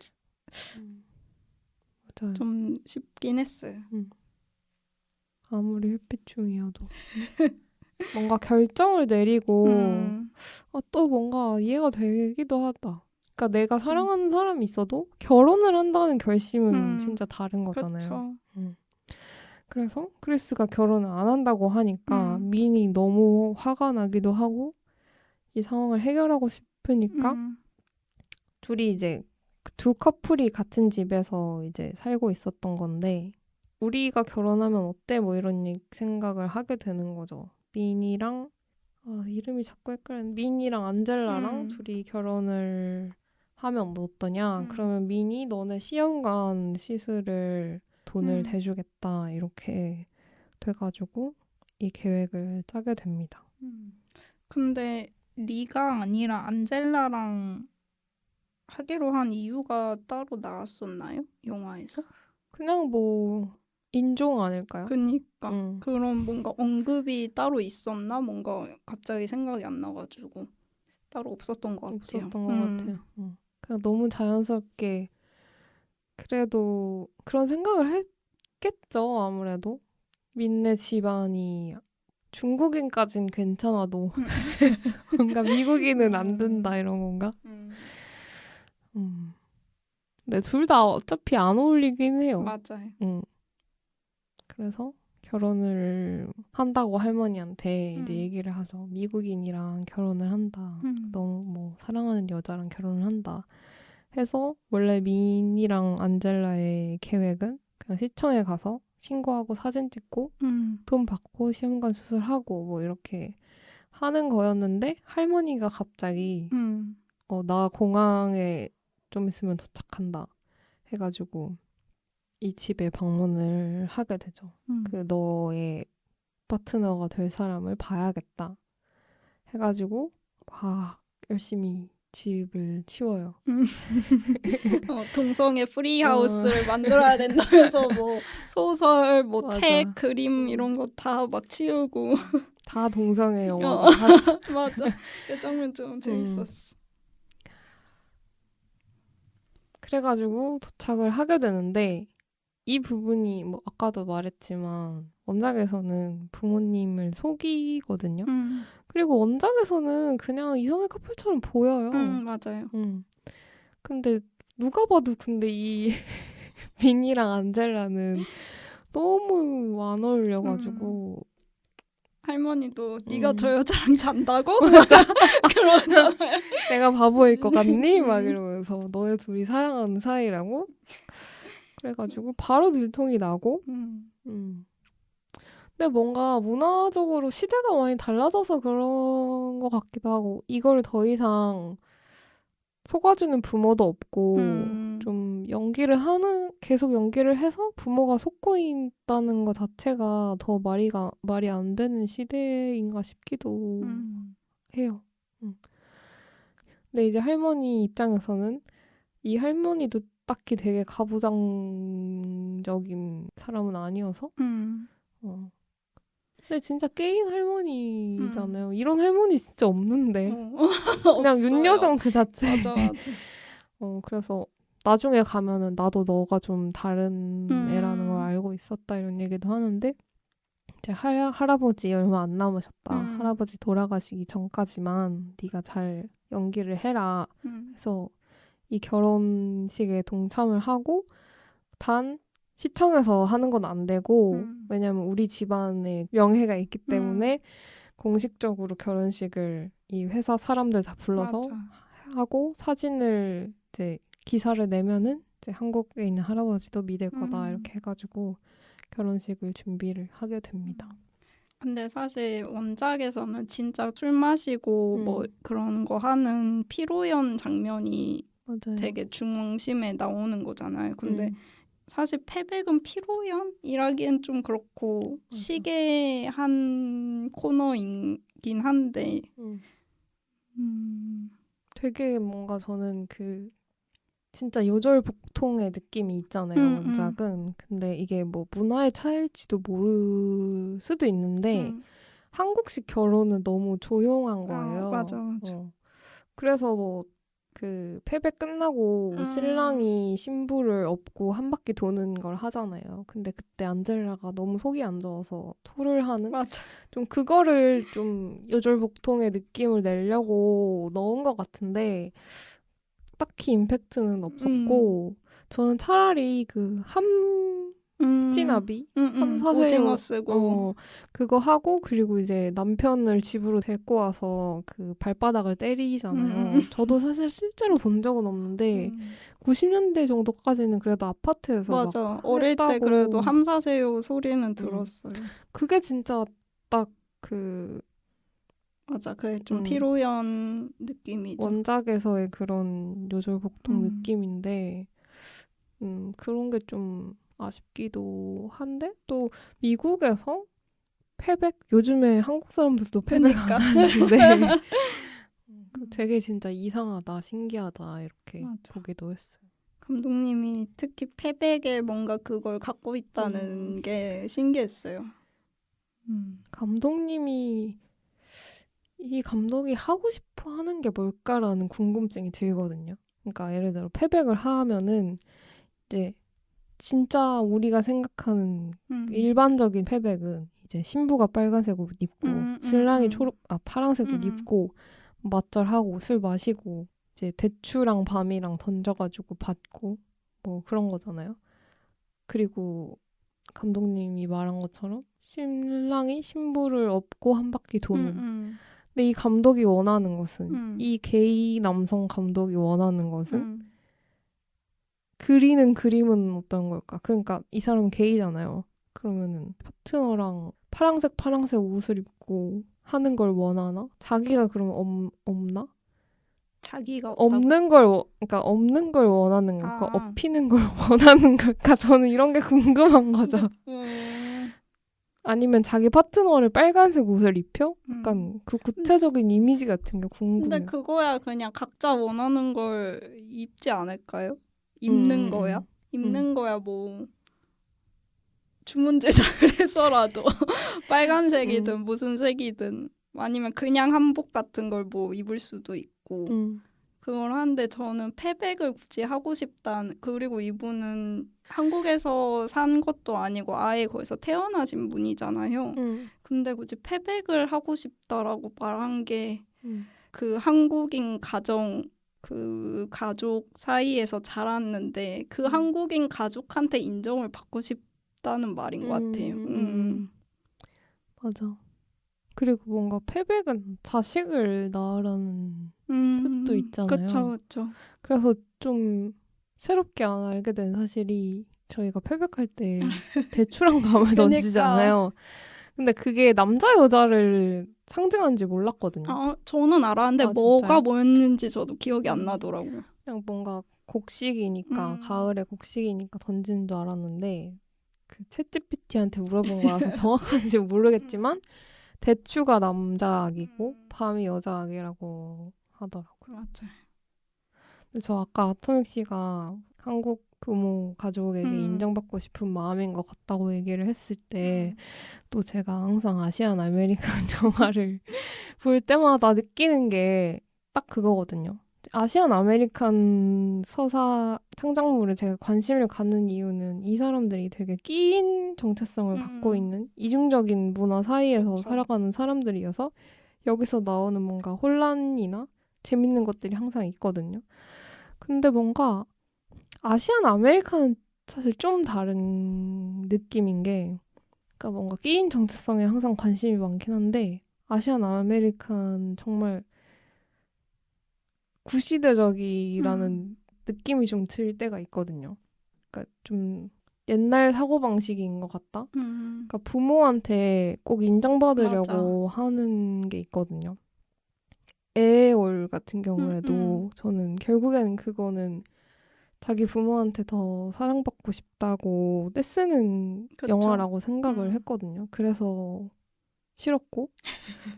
맞아요. 좀 싶긴 했어요. 아무리 햇빛 중이어도 뭔가 결정을 내리고 또 뭔가 이해가 되기도 하다. 그러니까 내가 사랑하는 사람이 있어도 결혼을 한다는 결심은 진짜 다른 거잖아요. 그래서 크리스가 결혼을 안 한다고 하니까 민이 너무 화가 나기도 하고 이 상황을 해결하고 싶으니까 둘이 이제 두 커플이 같은 집에서 이제 살고 있었던 건데 우리가 결혼하면 어때? 뭐 이런 생각을 하게 되는 거죠. 민이랑 이름이 자꾸 헷갈리는 민이랑 안젤라랑 둘이 결혼을 하면 어떠냐? 그러면 민이 너네 시험관 시술을 돈을 대주겠다 이렇게 돼가지고 이 계획을 짜게 됩니다. 근데 리가 아니라 안젤라랑 하기로 한 이유가 따로 나왔었나요? 영화에서? 그냥 뭐 인종 아닐까요? 그니까 그런 뭔가 언급이 따로 있었나? 뭔가 갑자기 생각이 안 나가지고 따로 없었던 것 같아요. 없었던 것 같아요. 그냥 너무 자연스럽게 그래도 그런 생각을 했겠죠. 아무래도 민네 집안이 중국인까진 괜찮아도 뭔가 미국인은 안 된다 이런 건가? 근데 둘 다 어차피 안 어울리긴 해요. 맞아요. 그래서 결혼을 한다고 할머니한테 이제 얘기를 하죠. 미국인이랑 결혼을 한다. 너무 뭐 사랑하는 여자랑 결혼을 한다. 해서 원래 민이랑 안젤라의 계획은 그냥 그냥 시청에 가서 신고하고 사진 찍고 돈 받고 시험관 수술하고 뭐 이렇게 하는 거였는데 할머니가 갑자기 나 공항에 좀 있으면 도착한다 해가지고 이 집에 방문을 하게 되죠. 그 너의 파트너가 될 사람을 봐야겠다 해가지고 막 열심히 집을 치워요. 동성애 프리하우스를 만들어야 된다면서 뭐 소설, 뭐 맞아. 책, 그림 이런 거 다 막 치우고 다 동성애 영화가 다 맞아. 그 장면 좀 재밌었어. 그래가지고 도착을 하게 되는데 이 부분이 뭐 아까도 말했지만 원작에서는 부모님을 속이거든요. 그리고 원작에서는 그냥 이성의 커플처럼 보여요. 맞아요. 근데 누가 봐도 근데 이 빈이랑 안젤라는 너무 안 어울려가지고 할머니도 네가 저 여자랑 잔다고? 그러잖아요. 내가 바보일 것 같니? 막 이러면서 너네 둘이 사랑하는 사이라고? 그래가지고 바로 들통이 나고 근데 뭔가 문화적으로 시대가 많이 달라져서 그런 것 같기도 하고 이걸 더 이상 속아주는 부모도 없고 좀 계속 연기를 해서 부모가 속고 있다는 것 자체가 더 말이 안 되는 시대인가 싶기도 해요. 근데 이제 할머니 입장에서는 이 할머니도 딱히 되게 가부장적인 사람은 아니어서 근데 진짜 깨인 할머니잖아요. 이런 할머니 진짜 없는데 그냥 윤여정 그 자체. 맞아. 그래서 나중에 가면은 나도 너가 좀 다른 애라는 걸 알고 있었다 이런 얘기도 하는데 이제 할아버지 얼마 안 남으셨다. 할아버지 돌아가시기 전까지만 네가 잘 연기를 해라. 해서 이 결혼식에 동참을 하고 단 시청에서 하는 건 안 되고 왜냐면 우리 집안에 명예가 있기 때문에 공식적으로 결혼식을 이 회사 사람들 다 불러서 맞아. 하고 사진을 이제 기사를 내면은 이제 한국에 있는 할아버지도 믿을 거다 이렇게 해가지고 결혼식을 준비를 하게 됩니다. 근데 사실 원작에서는 진짜 술 마시고 뭐 그런 거 하는 피로연 장면이 맞아요. 되게 중심에 나오는 거잖아요. 근데 사실 패백은 피로연이라기엔 좀 그렇고 시계 한 코너이긴 한데 되게 뭔가 저는 진짜 요절복통의 느낌이 있잖아요, 원작은. 근데 이게 뭐 문화의 차이일지도 모를 수도 있는데 한국식 결혼은 너무 조용한 거예요. 맞아. 그래서 뭐 패배 끝나고 신랑이 신부를 업고 한 바퀴 도는 걸 하잖아요. 근데 그때 안젤라가 너무 속이 안 좋아서 토를 하는 맞아. 좀 그거를 좀 요절복통의 느낌을 내려고 넣은 것 같은데 딱히 임팩트는 없었고 저는 차라리 함찌나비 함사세요 오징어 쓰고 그거 하고 그리고 이제 남편을 집으로 데리고 와서 그 발바닥을 때리잖아요. 저도 사실 실제로 본 적은 없는데 90년대 정도까지는 그래도 아파트에서 맞아. 막 어릴 때 했다고. 그래도 함사세요 소리는 들었어요. 그게 진짜 딱 맞아. 그게 좀 피로연 느낌이죠. 원작에서의 그런 요절복통 느낌인데 그런 게 좀 아쉽기도 한데 또 미국에서 패백? 요즘에 한국 사람들도 패백 안 하는데 되게 진짜 이상하다, 신기하다 이렇게 맞아. 보기도 했어요. 감독님이 특히 패백에 뭔가 그걸 갖고 있다는 게 신기했어요. 이 감독이 하고 싶어 하는 게 뭘까라는 궁금증이 들거든요. 그러니까 예를 들어 패백을 하면은 이제 진짜 우리가 생각하는 일반적인 패백은 이제 신부가 빨간색 옷 입고 신랑이 파란색 옷 입고 맞절하고 술 마시고 이제 대추랑 밤이랑 던져가지고 받고 뭐 그런 거잖아요. 그리고 감독님이 말한 것처럼 신랑이 신부를 업고 한 바퀴 도는 근데 이 감독이 원하는 것은 이 게이 남성 감독이 원하는 것은 그리는 그림은 어떤 걸까? 그러니까 이 사람은 게이잖아요. 그러면은 파트너랑 파랑색 옷을 입고 하는 걸 원하나? 자기가 그러면 없나? 자기가 없다고? 그러니까 없는 걸 원하는 걸까? 아. 업히는 걸 원하는 걸까? 저는 이런 게 궁금한 거죠. 아니면 자기 파트너를 빨간색 옷을 입혀? 약간 그 구체적인 이미지 같은 게 궁금해요. 근데 그거야 그냥 각자 원하는 걸 입지 않을까요? 입는 거야? 입는 거야 뭐 주문 제작을 해서라도 빨간색이든 무슨 색이든 아니면 그냥 한복 같은 걸 뭐 입을 수도 있고 그걸 하는데 저는 패백을 굳이 하고 싶다는 그리고 이분은 한국에서 산 것도 아니고 아예 거기서 태어나신 분이잖아요. 근데 굳이 패백을 하고 싶다라고 말한 게 그 한국인 가정 그 가족 사이에서 자랐는데 그 한국인 가족한테 인정을 받고 싶다는 말인 것 같아요. 맞아. 그리고 뭔가 패백은 자식을 낳으라는 뜻도 있잖아요. 그쵸. 그래서 좀 새롭게 알게 된 사실이 저희가 패백할 때 대추랑 밤을 던지잖아요. 근데 그게 남자 여자를 상징하는지 몰랐거든요. 저는 알았는데 뭐가 뭐였는지 저도 기억이 안 나더라고요. 그냥 뭔가 곡식이니까 가을에 곡식이니까 던지는 줄 알았는데 그 챗GPT한테 물어본 거라서 정확한지 모르겠지만 대추가 남자 악이고 밤이 여자 악이라고 하더라고요. 맞아요. 근데 저 아까 아토믹 씨가 한국 부모 가족에게 인정받고 싶은 마음인 것 같다고 얘기를 했을 때 또 제가 항상 아시안 아메리칸 영화를 볼 때마다 느끼는 게 딱 그거거든요. 아시안 아메리칸 서사 창작물에 제가 관심을 갖는 이유는 이 사람들이 되게 끼인 정체성을 갖고 있는 이중적인 문화 사이에서 살아가는 사람들이어서 여기서 나오는 뭔가 혼란이나 재밌는 것들이 항상 있거든요. 근데 뭔가 아시안 아메리칸은 사실 좀 다른 느낌인 게 그러니까 뭔가 끼인 정체성에 항상 관심이 많긴 한데 아시안 아메리칸 정말 구시대적이라는 느낌이 좀 들 때가 있거든요. 그러니까 좀 옛날 사고방식인 것 같다? 그러니까 부모한테 꼭 인정받으려고 하는 게 있거든요. 에에올 같은 경우에도 저는 결국에는 그거는 자기 부모한테 더 사랑받고 싶다고 떼쓰는 영화라고 생각을 했거든요. 그래서 싫었고.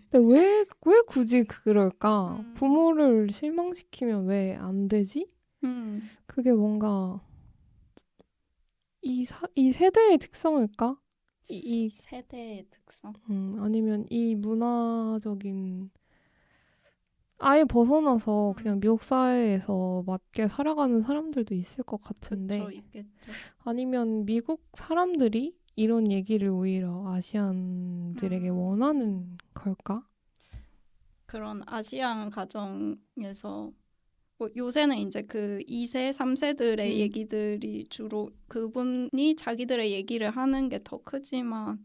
근데 왜 굳이 그럴까? 부모를 실망시키면 왜 안 되지? 그게 뭔가 이 세대의 특성일까? 이 세대의 특성? 아니면 이 문화적인 아예 벗어나서 그냥 미국 사회에서 맞게 살아가는 사람들도 있을 것 같은데 그쵸, 있겠죠. 아니면 미국 사람들이 이런 얘기를 오히려 아시안들에게 원하는 걸까? 그런 아시안 가정에서 뭐 요새는 이제 그 2세, 3세들의 얘기들이 주로 그분이 자기들의 얘기를 하는 게 더 크지만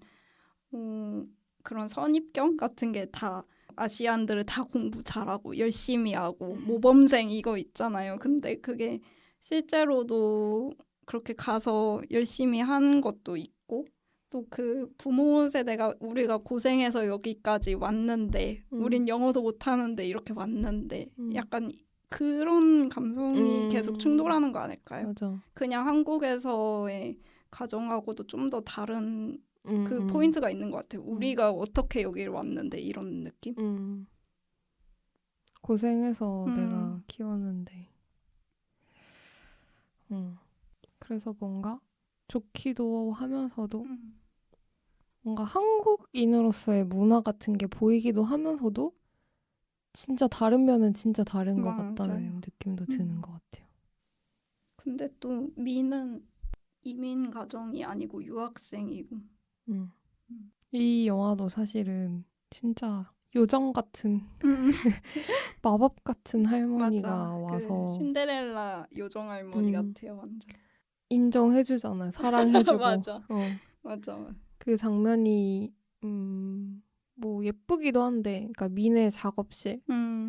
그런 선입견 같은 게 다 아시안들을 다 공부 잘하고 열심히 하고 모범생 이거 있잖아요. 근데 그게 실제로도 그렇게 가서 열심히 한 것도 있고 또 그 부모 세대가 우리가 고생해서 여기까지 왔는데 우린 영어도 못하는데 이렇게 왔는데 약간 그런 감성이 계속 충돌하는 거 아닐까요? 맞아. 그냥 한국에서의 가정하고도 좀 더 다른 그 포인트가 있는 것 같아요. 우리가 어떻게 여기를 왔는데 이런 느낌? 고생해서 내가 키웠는데. 그래서 뭔가 좋기도 하면서도 뭔가 한국인으로서의 문화 같은 게 보이기도 하면서도 진짜 다른 면은 진짜 다른 것 같다는 맞아요. 느낌도 드는 것 같아요. 근데 또 미는 이민 가정이 아니고 유학생이고. 이 영화도 사실은 진짜 요정 같은 마법 같은 할머니가 맞아. 와서 그 신데렐라 요정 할머니 같아요, 완전. 인정해주잖아요. 사랑해주고. 맞아. 맞아. 그 장면이 뭐 예쁘기도 한데, 그러니까 민의 작업실,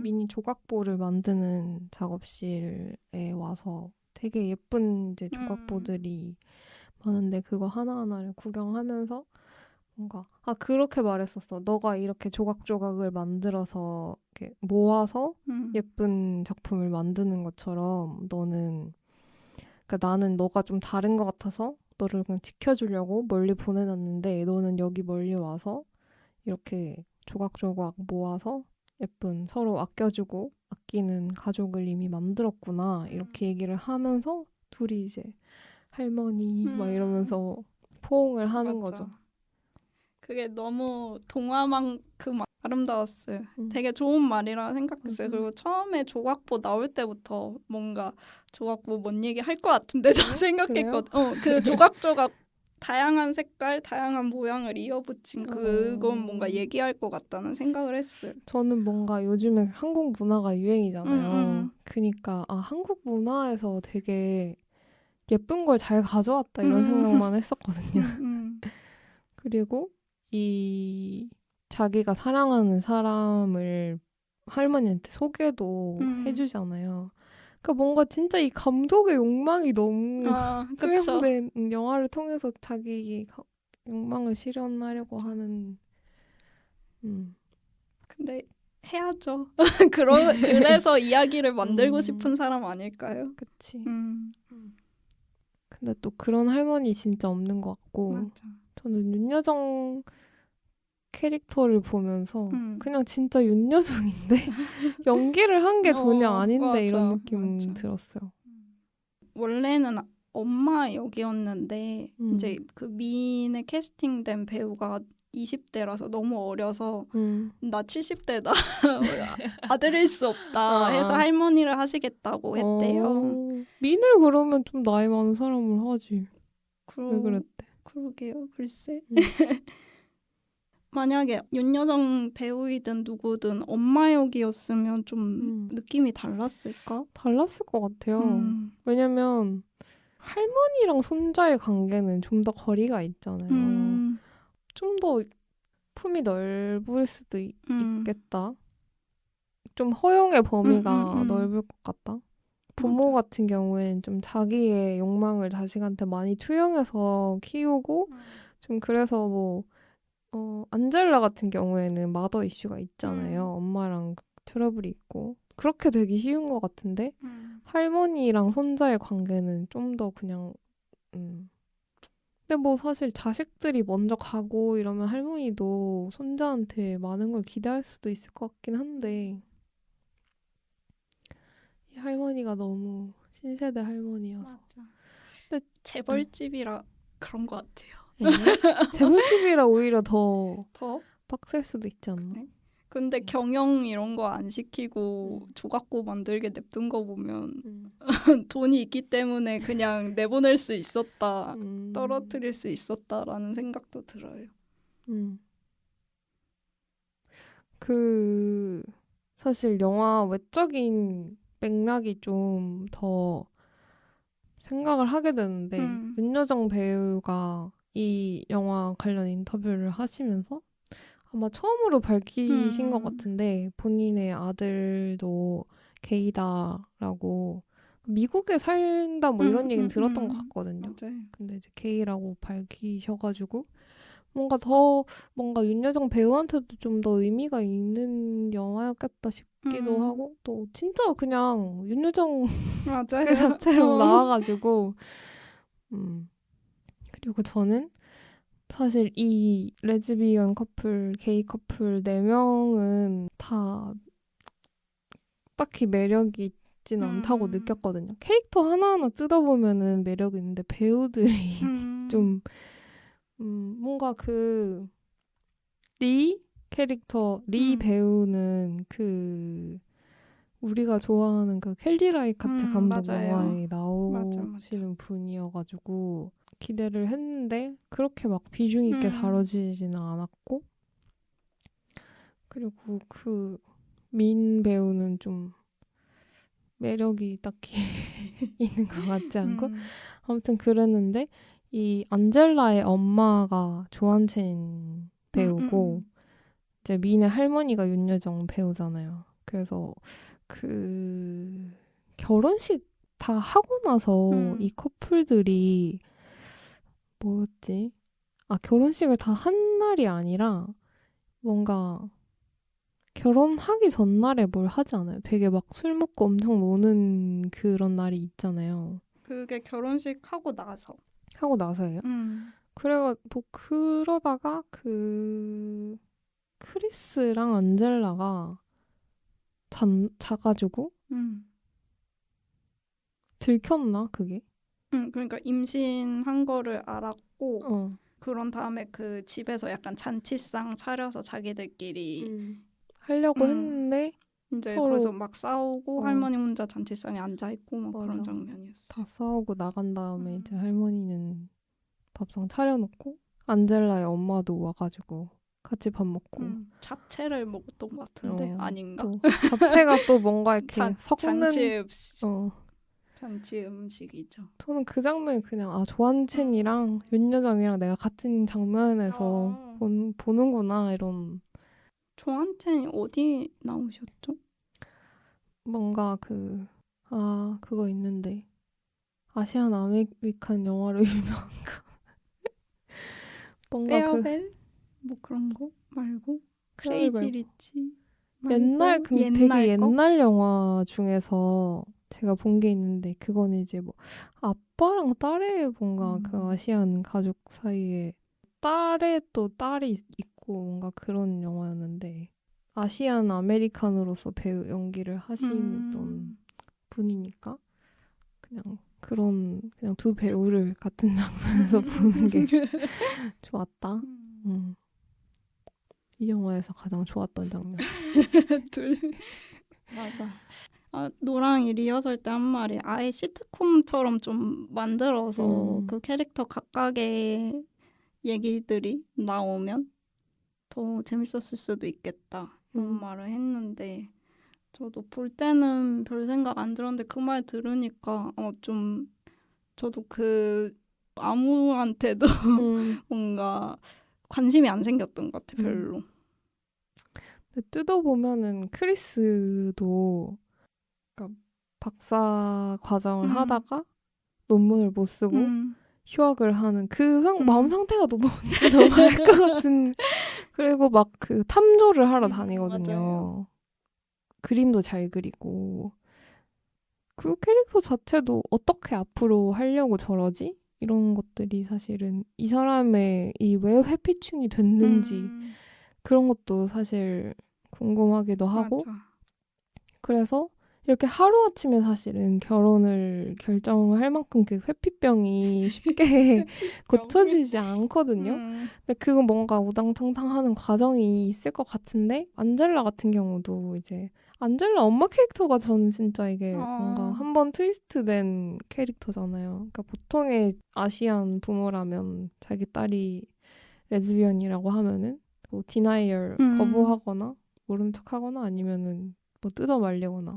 민이 조각보를 만드는 작업실에 와서 되게 예쁜 이제 조각보들이 많은데 그거 하나하나를 구경하면서 뭔가 그렇게 말했었어. 너가 이렇게 조각조각을 만들어서 이렇게 모아서 예쁜 작품을 만드는 것처럼 너는 그러니까 나는 너가 좀 다른 것 같아서 너를 그냥 지켜주려고 멀리 보내놨는데 너는 여기 멀리 와서 이렇게 조각조각 모아서 예쁜 서로 아껴주고 아끼는 가족을 이미 만들었구나 이렇게 얘기를 하면서 둘이 이제 할머니 막 이러면서 포옹을 하는 맞아. 거죠. 그게 너무 동화만큼 아름다웠어요. 음. 되게 좋은 말이라 생각했어요. 맞아요. 그리고 처음에 조각보 나올 때부터 뭔가 조각보 뭔 얘기 할 것 같은데 저 생각했거든. 그 조각조각 다양한 색깔, 다양한 모양을 이어붙인 그건 뭔가 얘기할 것 같다는 생각을 했어요. 저는 뭔가 요즘에 한국 문화가 유행이잖아요. 그러니까 한국 문화에서 되게 예쁜 걸 잘 가져왔다 이런 생각만 했었거든요. 그리고 이 자기가 사랑하는 사람을 할머니한테 소개도 해주잖아요. 그러니까 뭔가 진짜 이 감독의 욕망이 너무 투영된 영화를 통해서 자기 욕망을 실현하려고 하는. 근데 해야죠. 그래서 이야기를 만들고 싶은 사람 아닐까요? 그치. 근데 또 그런 할머니 진짜 없는 것 같고. 맞아. 저는 윤여정 캐릭터를 보면서 그냥 진짜 윤여정인데 연기를 한 게 전혀 아닌데 맞아, 이런 느낌 맞아. 들었어요. 원래는 엄마 역이었는데 이제 그 미인에 캐스팅된 배우가 20대라서 너무 어려서 나 70대다 아들일 수 없다 해서 할머니를 하시겠다고 했대요. 민을 그러면 좀 나이 많은 사람을 하지. 왜 그랬대? 그러게요. 글쎄. 만약에 윤여정 배우이든 누구든 엄마 역이었으면 좀 느낌이 달랐을까? 달랐을 것 같아요. 왜냐면 할머니랑 손자의 관계는 좀 더 거리가 있잖아요. 좀 더 품이 넓을 수도 있겠다. 좀 허용의 범위가 넓을 것 같다. 부모 맞아. 같은 경우엔 좀 자기의 욕망을 자식한테 많이 투영해서 키우고 좀 그래서 뭐 안젤라 같은 경우에는 마더 이슈가 있잖아요. 엄마랑 트러블이 있고 그렇게 되기 쉬운 것 같은데 할머니랑 손자의 관계는 좀 더 그냥 근데 뭐 사실 자식들이 먼저 가고 이러면 할머니도 손자한테 많은 걸 기대할 수도 있을 것 같긴 한데 이 할머니가 너무 신세대 할머니여서. 맞아. 근데 재벌집이라 그런 것 같아요. 재벌집이라 오히려 더 더? 빡셀 수도 있지 않나? 그래? 근데 경영 이런 거 안 시키고 조각고 만들게 냅둔 거 보면 돈이 있기 때문에 그냥 내보낼 수 있었다, 떨어뜨릴 수 있었다라는 생각도 들어요. 사실 영화 외적인 맥락이 좀 더 생각을 하게 되는데 윤여정 배우가 이 영화 관련 인터뷰를 하시면서 아마 처음으로 밝히신 것 같은데 본인의 아들도 게이다라고 미국에 살다 뭐 이런 얘기는 들었던 것 같거든요. 맞아요. 근데 이제 게이라고 밝히셔가지고 뭔가 윤여정 배우한테도 좀 더 의미가 있는 영화였겠다 싶기도 하고 또 진짜 그냥 윤여정 맞아요. 그 자체로 나와가지고 그리고 저는 사실 이 레즈비언 커플, 게이 커플 4명은 다 딱히 매력이 있진 않다고 느꼈거든요. 캐릭터 하나하나 뜯어보면은 매력이 있는데 배우들이 좀 뭔가 리 캐릭터, 리 배우는 우리가 좋아하는 그 켈리 라이카트 감독 맞아요. 영화에 맞아. 나오시는 분이어가지고 기대를 했는데 그렇게 막 비중 있게 다뤄지지는 않았고 그리고 민 배우는 좀 매력이 딱히 있는 것 같지 않고 아무튼 그랬는데 이 안젤라의 엄마가 조한첸 배우고 이제 민의 할머니가 윤여정 배우잖아요. 그래서 결혼식 다 하고 나서 이 커플들이 뭐였지? 결혼식을 다 한 날이 아니라 뭔가 결혼하기 전날에 뭘 하지 않아요? 되게 막 술 먹고 엄청 노는 그런 날이 있잖아요. 그게 결혼식 하고 나서. 하고 나서예요? 그러다가 크리스랑 안젤라가 자가지고 들켰나 그게? 그러니까 임신한 거를 알았고 그런 다음에 그 집에서 약간 잔치상 차려서 자기들끼리 하려고 했는데 이제 서로 거기서 막 싸우고 할머니 혼자 잔치상에 앉아 있고 막 그런 장면이었어. 다 싸우고 나간 다음에 이제 할머니는 밥상 차려놓고 안젤라의 엄마도 와가지고 같이 밥 먹고 잡채를 먹었던 것 같은데 아닌가? 또 잡채가 또 뭔가 이렇게 섞는 잔치 음식이죠. 저는 그 장면이 그냥 조한첸이랑 윤여정이랑 내가 같은 장면에서 보는구나 이런. 조한첸이 어디 나오셨죠? 뭔가 그거 있는데 아시안 아메리칸 영화로 유명한 거. 뭔가 페어벨? 뭐 그런 거 말고 크레이지 리치 옛날 되게 옛날 영화 중에서 제가 본 게 있는데 그거는 이제 뭐 아빠랑 딸의 뭔가 그 아시안 가족 사이에 딸의 또 딸이 있고 뭔가 그런 영화였는데 아시안 아메리칸으로서 배우 연기를 하시던 분이니까 그냥 두 배우를 같은 장면에서 보는 게 좋았다. 이 영화에서 가장 좋았던 장면. 둘 맞아. 노랑이 리허설 때 한 말이 아예 시트콤처럼 좀 만들어서 그 캐릭터 각각의 얘기들이 나오면 더 재밌었을 수도 있겠다 이런 말을 했는데 저도 볼 때는 별 생각 안 들었는데 그 말 들으니까 좀 저도 아무한테도 뭔가 관심이 안 생겼던 것 같아 별로. 뜯어보면은 크리스도 그러니까 박사 과정을 하다가 논문을 못 쓰고 휴학을 하는 마음 상태가 너무 뭔지 너무 알 것 같은. 그리고 막 탐조를 하러 다니거든요. 맞아요. 그림도 잘 그리고 그 캐릭터 자체도 어떻게 앞으로 하려고 저러지? 이런 것들이 사실은 이 사람의 왜 회피충이 됐는지 그런 것도 사실 궁금하기도 하고. 맞아. 그래서 이렇게 하루아침에 사실은 결혼을 결정할 만큼 그 회피병이 쉽게 고쳐지지 않거든요. 근데 그건 뭔가 우당탕탕하는 과정이 있을 것 같은데 안젤라 같은 경우도 이제 안젤라 엄마 캐릭터가 저는 진짜 이게 뭔가 한번 트위스트된 캐릭터잖아요. 그러니까 보통의 아시안 부모라면 자기 딸이 레즈비언이라고 하면은 뭐 디나이얼 거부하거나 모른 척하거나 아니면은 뭐 뜯어 말리거나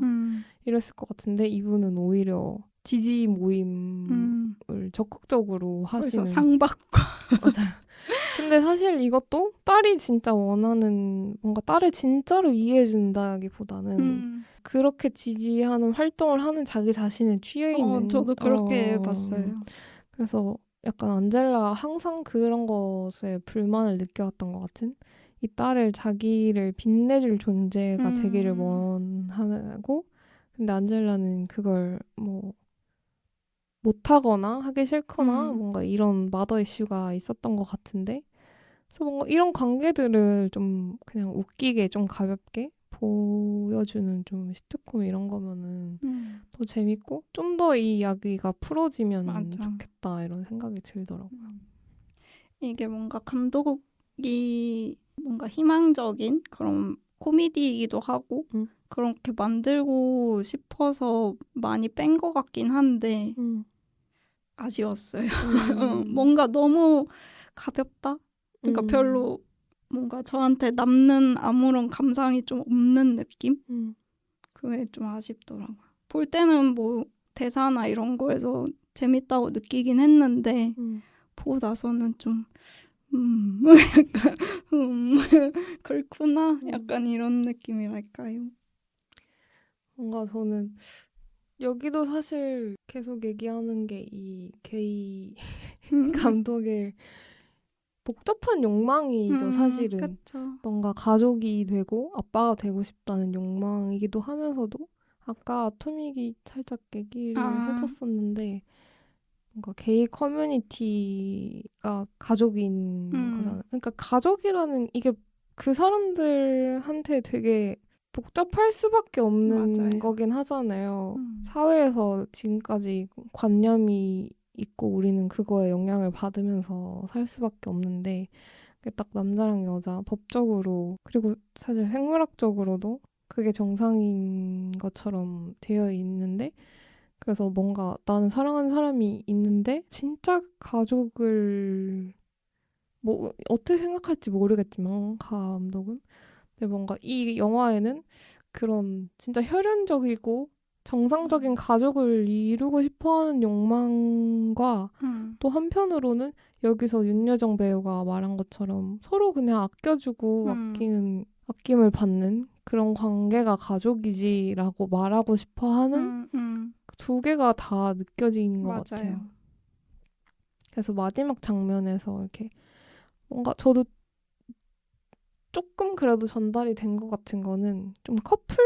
이랬을 것 같은데 이분은 오히려 지지 모임을 적극적으로 하시는. 상받고. 맞아요. 근데 사실 이것도 딸이 진짜 원하는 뭔가 딸을 진짜로 이해해준다기보다는 그렇게 지지하는 활동을 하는 자기 자신에 취해 있는. 저도 그렇게 봤어요. 그래서 약간 안젤라 항상 그런 것에 불만을 느껴왔던 것 같은. 이 딸을 자기를 빛내줄 존재가 되기를 원하고 근데 안젤라는 그걸 뭐 못하거나 하기 싫거나 뭔가 이런 마더 이슈가 있었던 것 같은데 그래서 뭔가 이런 관계들을 좀 그냥 웃기게 좀 가볍게 보여주는 좀 시트콤 이런 거면은 더 재밌고 좀 더 이 이야기가 풀어지면 좋겠다 이런 생각이 들더라고요. 이게 뭔가 감독이 뭔가 희망적인 그런 코미디이기도 하고 그렇게 만들고 싶어서 많이 뺀 것 같긴 한데 아쉬웠어요. 뭔가 너무 가볍다? 그러니까 별로 뭔가 저한테 남는 아무런 감상이 좀 없는 느낌? 그게 좀 아쉽더라고요. 볼 때는 뭐 대사나 이런 거에서 재밌다고 느끼긴 했는데 보고 나서는 좀 약간 그렇구나 약간 이런 느낌이랄까요. 뭔가 저는 여기도 사실 계속 얘기하는 게 이 게이 감독의 복잡한 욕망이죠, 사실은. 그쵸. 뭔가 가족이 되고 아빠가 되고 싶다는 욕망이기도 하면서도 아까 토믹이 살짝 얘기를 해줬었는데 뭔가 게이 커뮤니티가 가족인 거잖아요. 그러니까 가족이라는 이게 그 사람들한테 되게 복잡할 수밖에 없는 맞아요. 거긴 하잖아요. 사회에서 지금까지 관념이 있고 우리는 그거에 영향을 받으면서 살 수밖에 없는데 그게 딱 남자랑 여자 법적으로 그리고 사실 생물학적으로도 그게 정상인 것처럼 되어 있는데 그래서 뭔가 나는 사랑하는 사람이 있는데 진짜 가족을 뭐 어떻게 생각할지 모르겠지만 감독은 근데 뭔가 이 영화에는 그런 진짜 혈연적이고 정상적인 가족을 이루고 싶어하는 욕망과 또 한편으로는 여기서 윤여정 배우가 말한 것처럼 서로 그냥 아껴주고 아낌을 받는 그런 관계가 가족이지라고 말하고 싶어하는 두 개가 다 느껴지는 것 맞아요. 같아요. 그래서 마지막 장면에서 이렇게 뭔가 저도 조금 그래도 전달이 된 것 같은 거는 좀 커플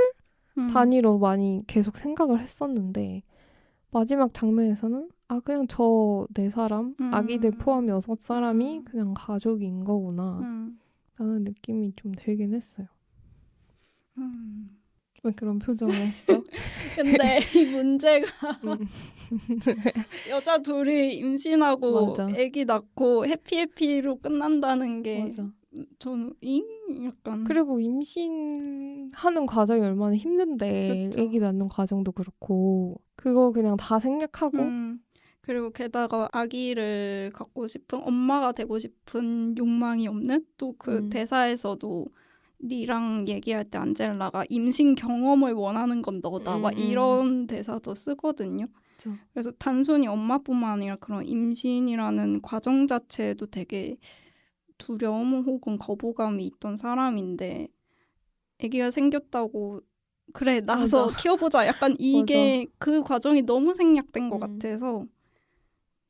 단위로 많이 계속 생각을 했었는데 마지막 장면에서는 아 그냥 저 네 사람 아기들 포함 6사람이 그냥 가족인 거구나 라는 느낌이 좀 들긴 했어요. 왜 그런 표정을 하시죠? 근데 이 문제가 여자 둘이 임신하고 맞아. 아기 낳고 해피해피로 끝난다는 게 맞아. 저는 약간 그리고 임신하는 과정이 얼마나 힘든데 그쵸. 아기 낳는 과정도 그렇고 그거 그냥 다 생략하고 그리고 게다가 아기를 갖고 싶은 엄마가 되고 싶은 욕망이 없는 또 그 대사에서도 리랑 얘기할 때 안젤라가 임신 경험을 원하는 건 너다 막 이런 대사도 쓰거든요. 그쵸. 그래서 단순히 엄마뿐만 아니라 그런 임신이라는 과정 자체에도 되게 두려움 혹은 거부감이 있던 사람인데 아기가 생겼다고 그래 나서 맞아. 키워보자 약간 이게 그 과정이 너무 생략된 것 같아서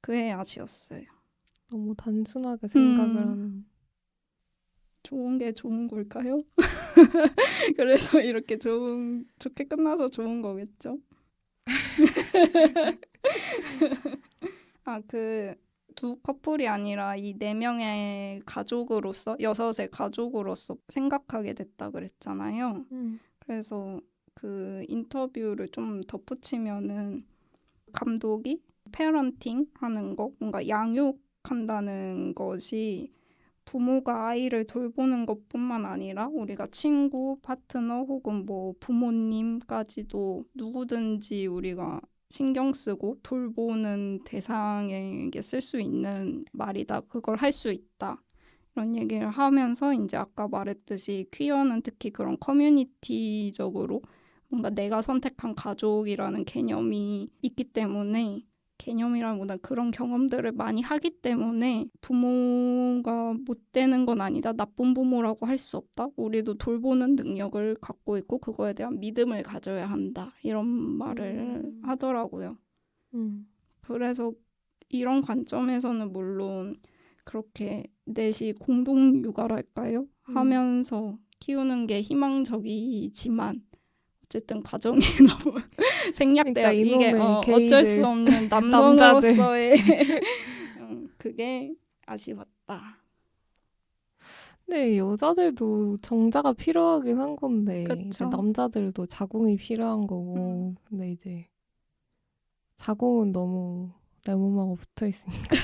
그게 아쉬웠어요. 너무 단순하게 생각을 하는. 좋은 게 좋은 걸까요? 그래서 이렇게 좋게 끝나서 좋은 거겠죠? 아, 그 두 커플이 아니라 이 네 명의 가족으로서, 여섯의 가족으로서 생각하게 됐다 그랬잖아요. 그래서 그 인터뷰를 좀 덧붙이면은 감독이 페어런팅 하는 거, 뭔가 양육한다는 것이 부모가 아이를 돌보는 것뿐만 아니라 우리가 친구, 파트너 혹은 뭐 부모님까지도 누구든지 우리가 신경 쓰고 돌보는 대상에게 쓸 수 있는 말이다. 그걸 할 수 있다. 이런 얘기를 하면서 이제 아까 말했듯이 퀴어는 특히 그런 커뮤니티적으로 뭔가 내가 선택한 가족이라는 개념이 있기 때문에 개념이라기보다 그런 경험들을 많이 하기 때문에 부모가 못 되는 건 아니다. 나쁜 부모라고 할 수 없다. 우리도 돌보는 능력을 갖고 있고 그거에 대한 믿음을 가져야 한다. 이런 말을 하더라고요. 그래서 이런 관점에서는 물론 그렇게 넷이 공동 육아랄까요? 하면서 키우는 게 희망적이지만 어쨌든 과정이 너무 생략돼요. 그러니까 이게 이놈의 어쩔 수 게이들, 없는 남자들. 남성으로서의 그게 아쉬웠다. 근데 여자들도 정자가 필요하긴 한 건데 이제 그쵸. 남자들도 자궁이 필요한 거고 근데 이제 자궁은 너무 내 몸하고 붙어 있으니까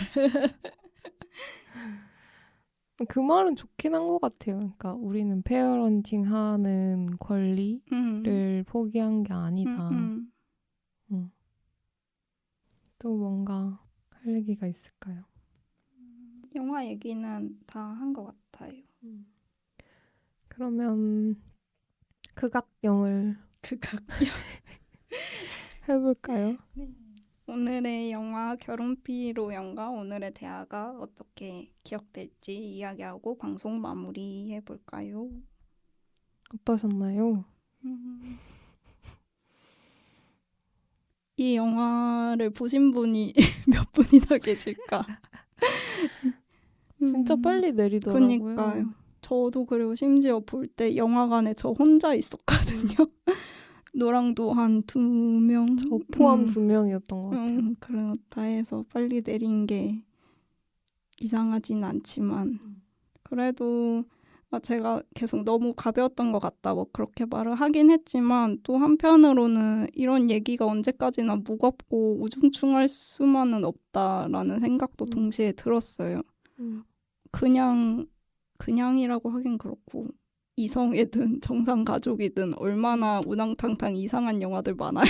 그 말은 좋긴 한 것 같아요. 그러니까 우리는 페어런팅 하는 권리를 포기한 게 아니다. 또 뭔가 할 얘기가 있을까요? 영화 얘기는 다 한 것 같아요. 그러면 극악영을 해볼까요? 네. 오늘의 영화 결혼피로 연가 오늘의 대화가 어떻게 기억될지 이야기하고 방송 마무리해볼까요? 어떠셨나요? 이 영화를 보신 분이 몇 분이나 계실까? 진짜 빨리 내리더라고요. 그러니까요. 저도 그리고 심지어 볼 때 영화관에 저 혼자 있었거든요. 노랑도 한 2명. 저 포함 2명이었던 것 같아요. 그렇다 해서 빨리 내린 게 이상하진 않지만 그래도 제가 계속 너무 가벼웠던 것 같다 뭐 그렇게 말을 하긴 했지만 또 한편으로는 이런 얘기가 언제까지나 무겁고 우중충할 수만은 없다라는 생각도 동시에 들었어요. 그냥이라고 하긴 그렇고 이성애든 정상 가족이든 얼마나 우당탕탕 이상한 영화들 많아요.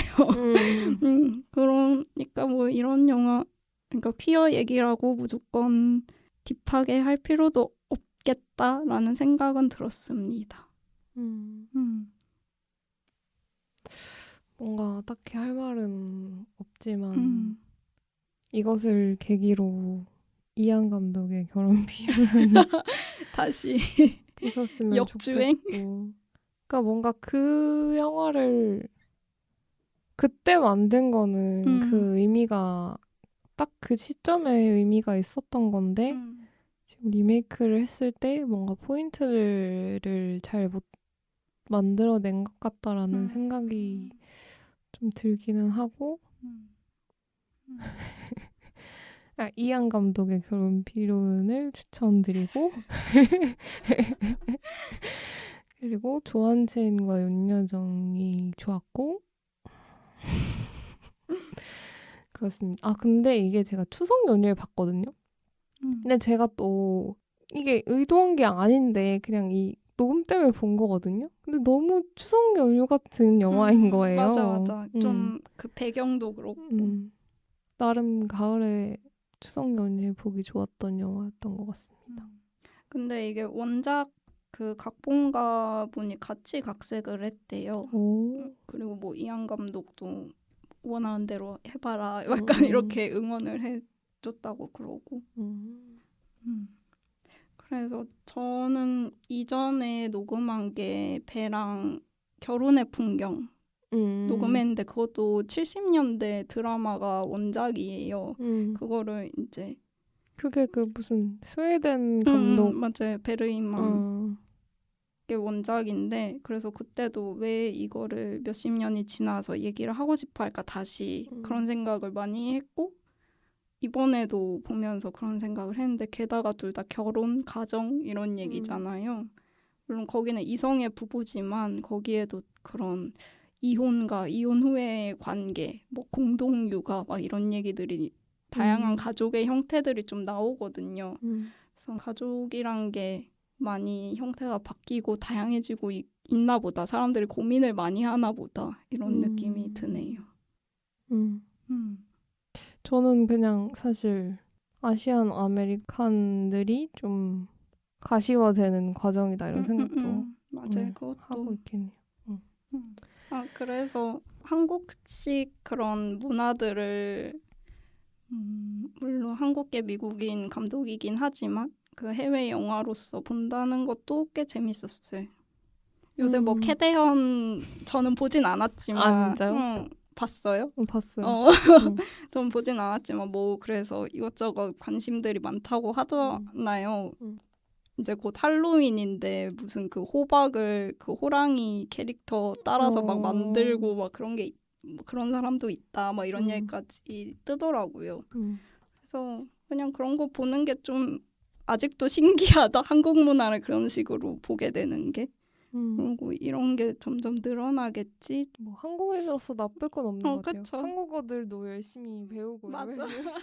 그러니까 뭐 이런 영화 그러니까 퀴어 얘기라고 무조건 딥하게 할 필요도 없겠다라는 생각은 들었습니다. 뭔가 딱히 할 말은 없지만 이것을 계기로 이안 감독의 결혼 비유는 다시 보셨으면 역주행? 좋겠고 그러니까 뭔가 그 영화를 그때 만든 거는 그 의미가 딱 그 시점에 의미가 있었던 건데 지금 리메이크를 했을 때 뭔가 포인트를 잘 못 만들어낸 것 같다라는 생각이 좀 들기는 하고 이안 감독의 결혼 비론을 추천드리고 그리고 조한체인과 윤여정이 좋았고 그렇습니다. 아 근데 이게 제가 추석 연휴에 봤거든요. 근데 제가 또 이게 의도한 게 아닌데 그냥 이 녹음 때문에 본 거거든요. 근데 너무 추석 연휴 같은 영화인 거예요. 맞아. 좀 그 배경도 그렇고. 나름 가을에 추석 연휴에 보기 좋았던 영화였던 것 같습니다. 근데 이게 원작 그 각본가 분이 같이 각색을 했대요. 그리고 뭐 이안 감독도 원하는 대로 해봐라 약간 이렇게 응원을 해줬다고 그러고. 그래서 저는 이전에 녹음한 게 배랑 결혼의 풍경 녹음했는데 그것도 70년대 드라마가 원작이에요. 그거를 이제 그게 그 무슨 스웨덴 감독 맞아요. 베르인만 게 원작인데 그래서 그때도 왜 이거를 몇십 년이 지나서 얘기를 하고 싶어 할까 다시 그런 생각을 많이 했고 이번에도 보면서 그런 생각을 했는데 게다가 둘 다 결혼, 가정 이런 얘기잖아요. 물론 거기는 이성의 부부지만 거기에도 그런 이혼과 이혼 후의 관계, 뭐 공동 육아 막 이런 얘기들이 다양한 가족의 형태들이 좀 나오거든요. 그래서 가족이란 게 많이 형태가 바뀌고 다양해지고 있나 보다. 사람들이 고민을 많이 하나 보다. 이런 느낌이 드네요. 저는 그냥 사실 아시안 아메리칸들이 좀 가시화되는 과정이다 이런 생각도 맞아요. 그것도 하고 있긴 해요. 그래서 한국식 그런 문화들을 물론 한국계 미국인 감독이긴 하지만 그 해외 영화로서 본다는 것도 꽤 재밌었어요. 요새 뭐 캐대현 저는 보진 않았지만 진짜요? 봤어요? 봤어요. 전 보진 않았지만 뭐 그래서 이것저것 관심들이 많다고 하잖아요. 이제 곧 할로윈인데 무슨 그 호박을 그 호랑이 캐릭터 따라서 막 만들고 막 그런 게 뭐 그런 사람도 있다 막 이런 얘기까지 뜨더라고요. 그래서 그냥 그런 거 보는 게 좀 아직도 신기하다. 한국 문화를 그런 식으로 보게 되는 게. 그리고 이런 게 점점 늘어나겠지. 뭐 한국인으로서 나쁠 건 없는 것 같아요. 그쵸. 한국어들도 열심히 배우고 맞아. 이러면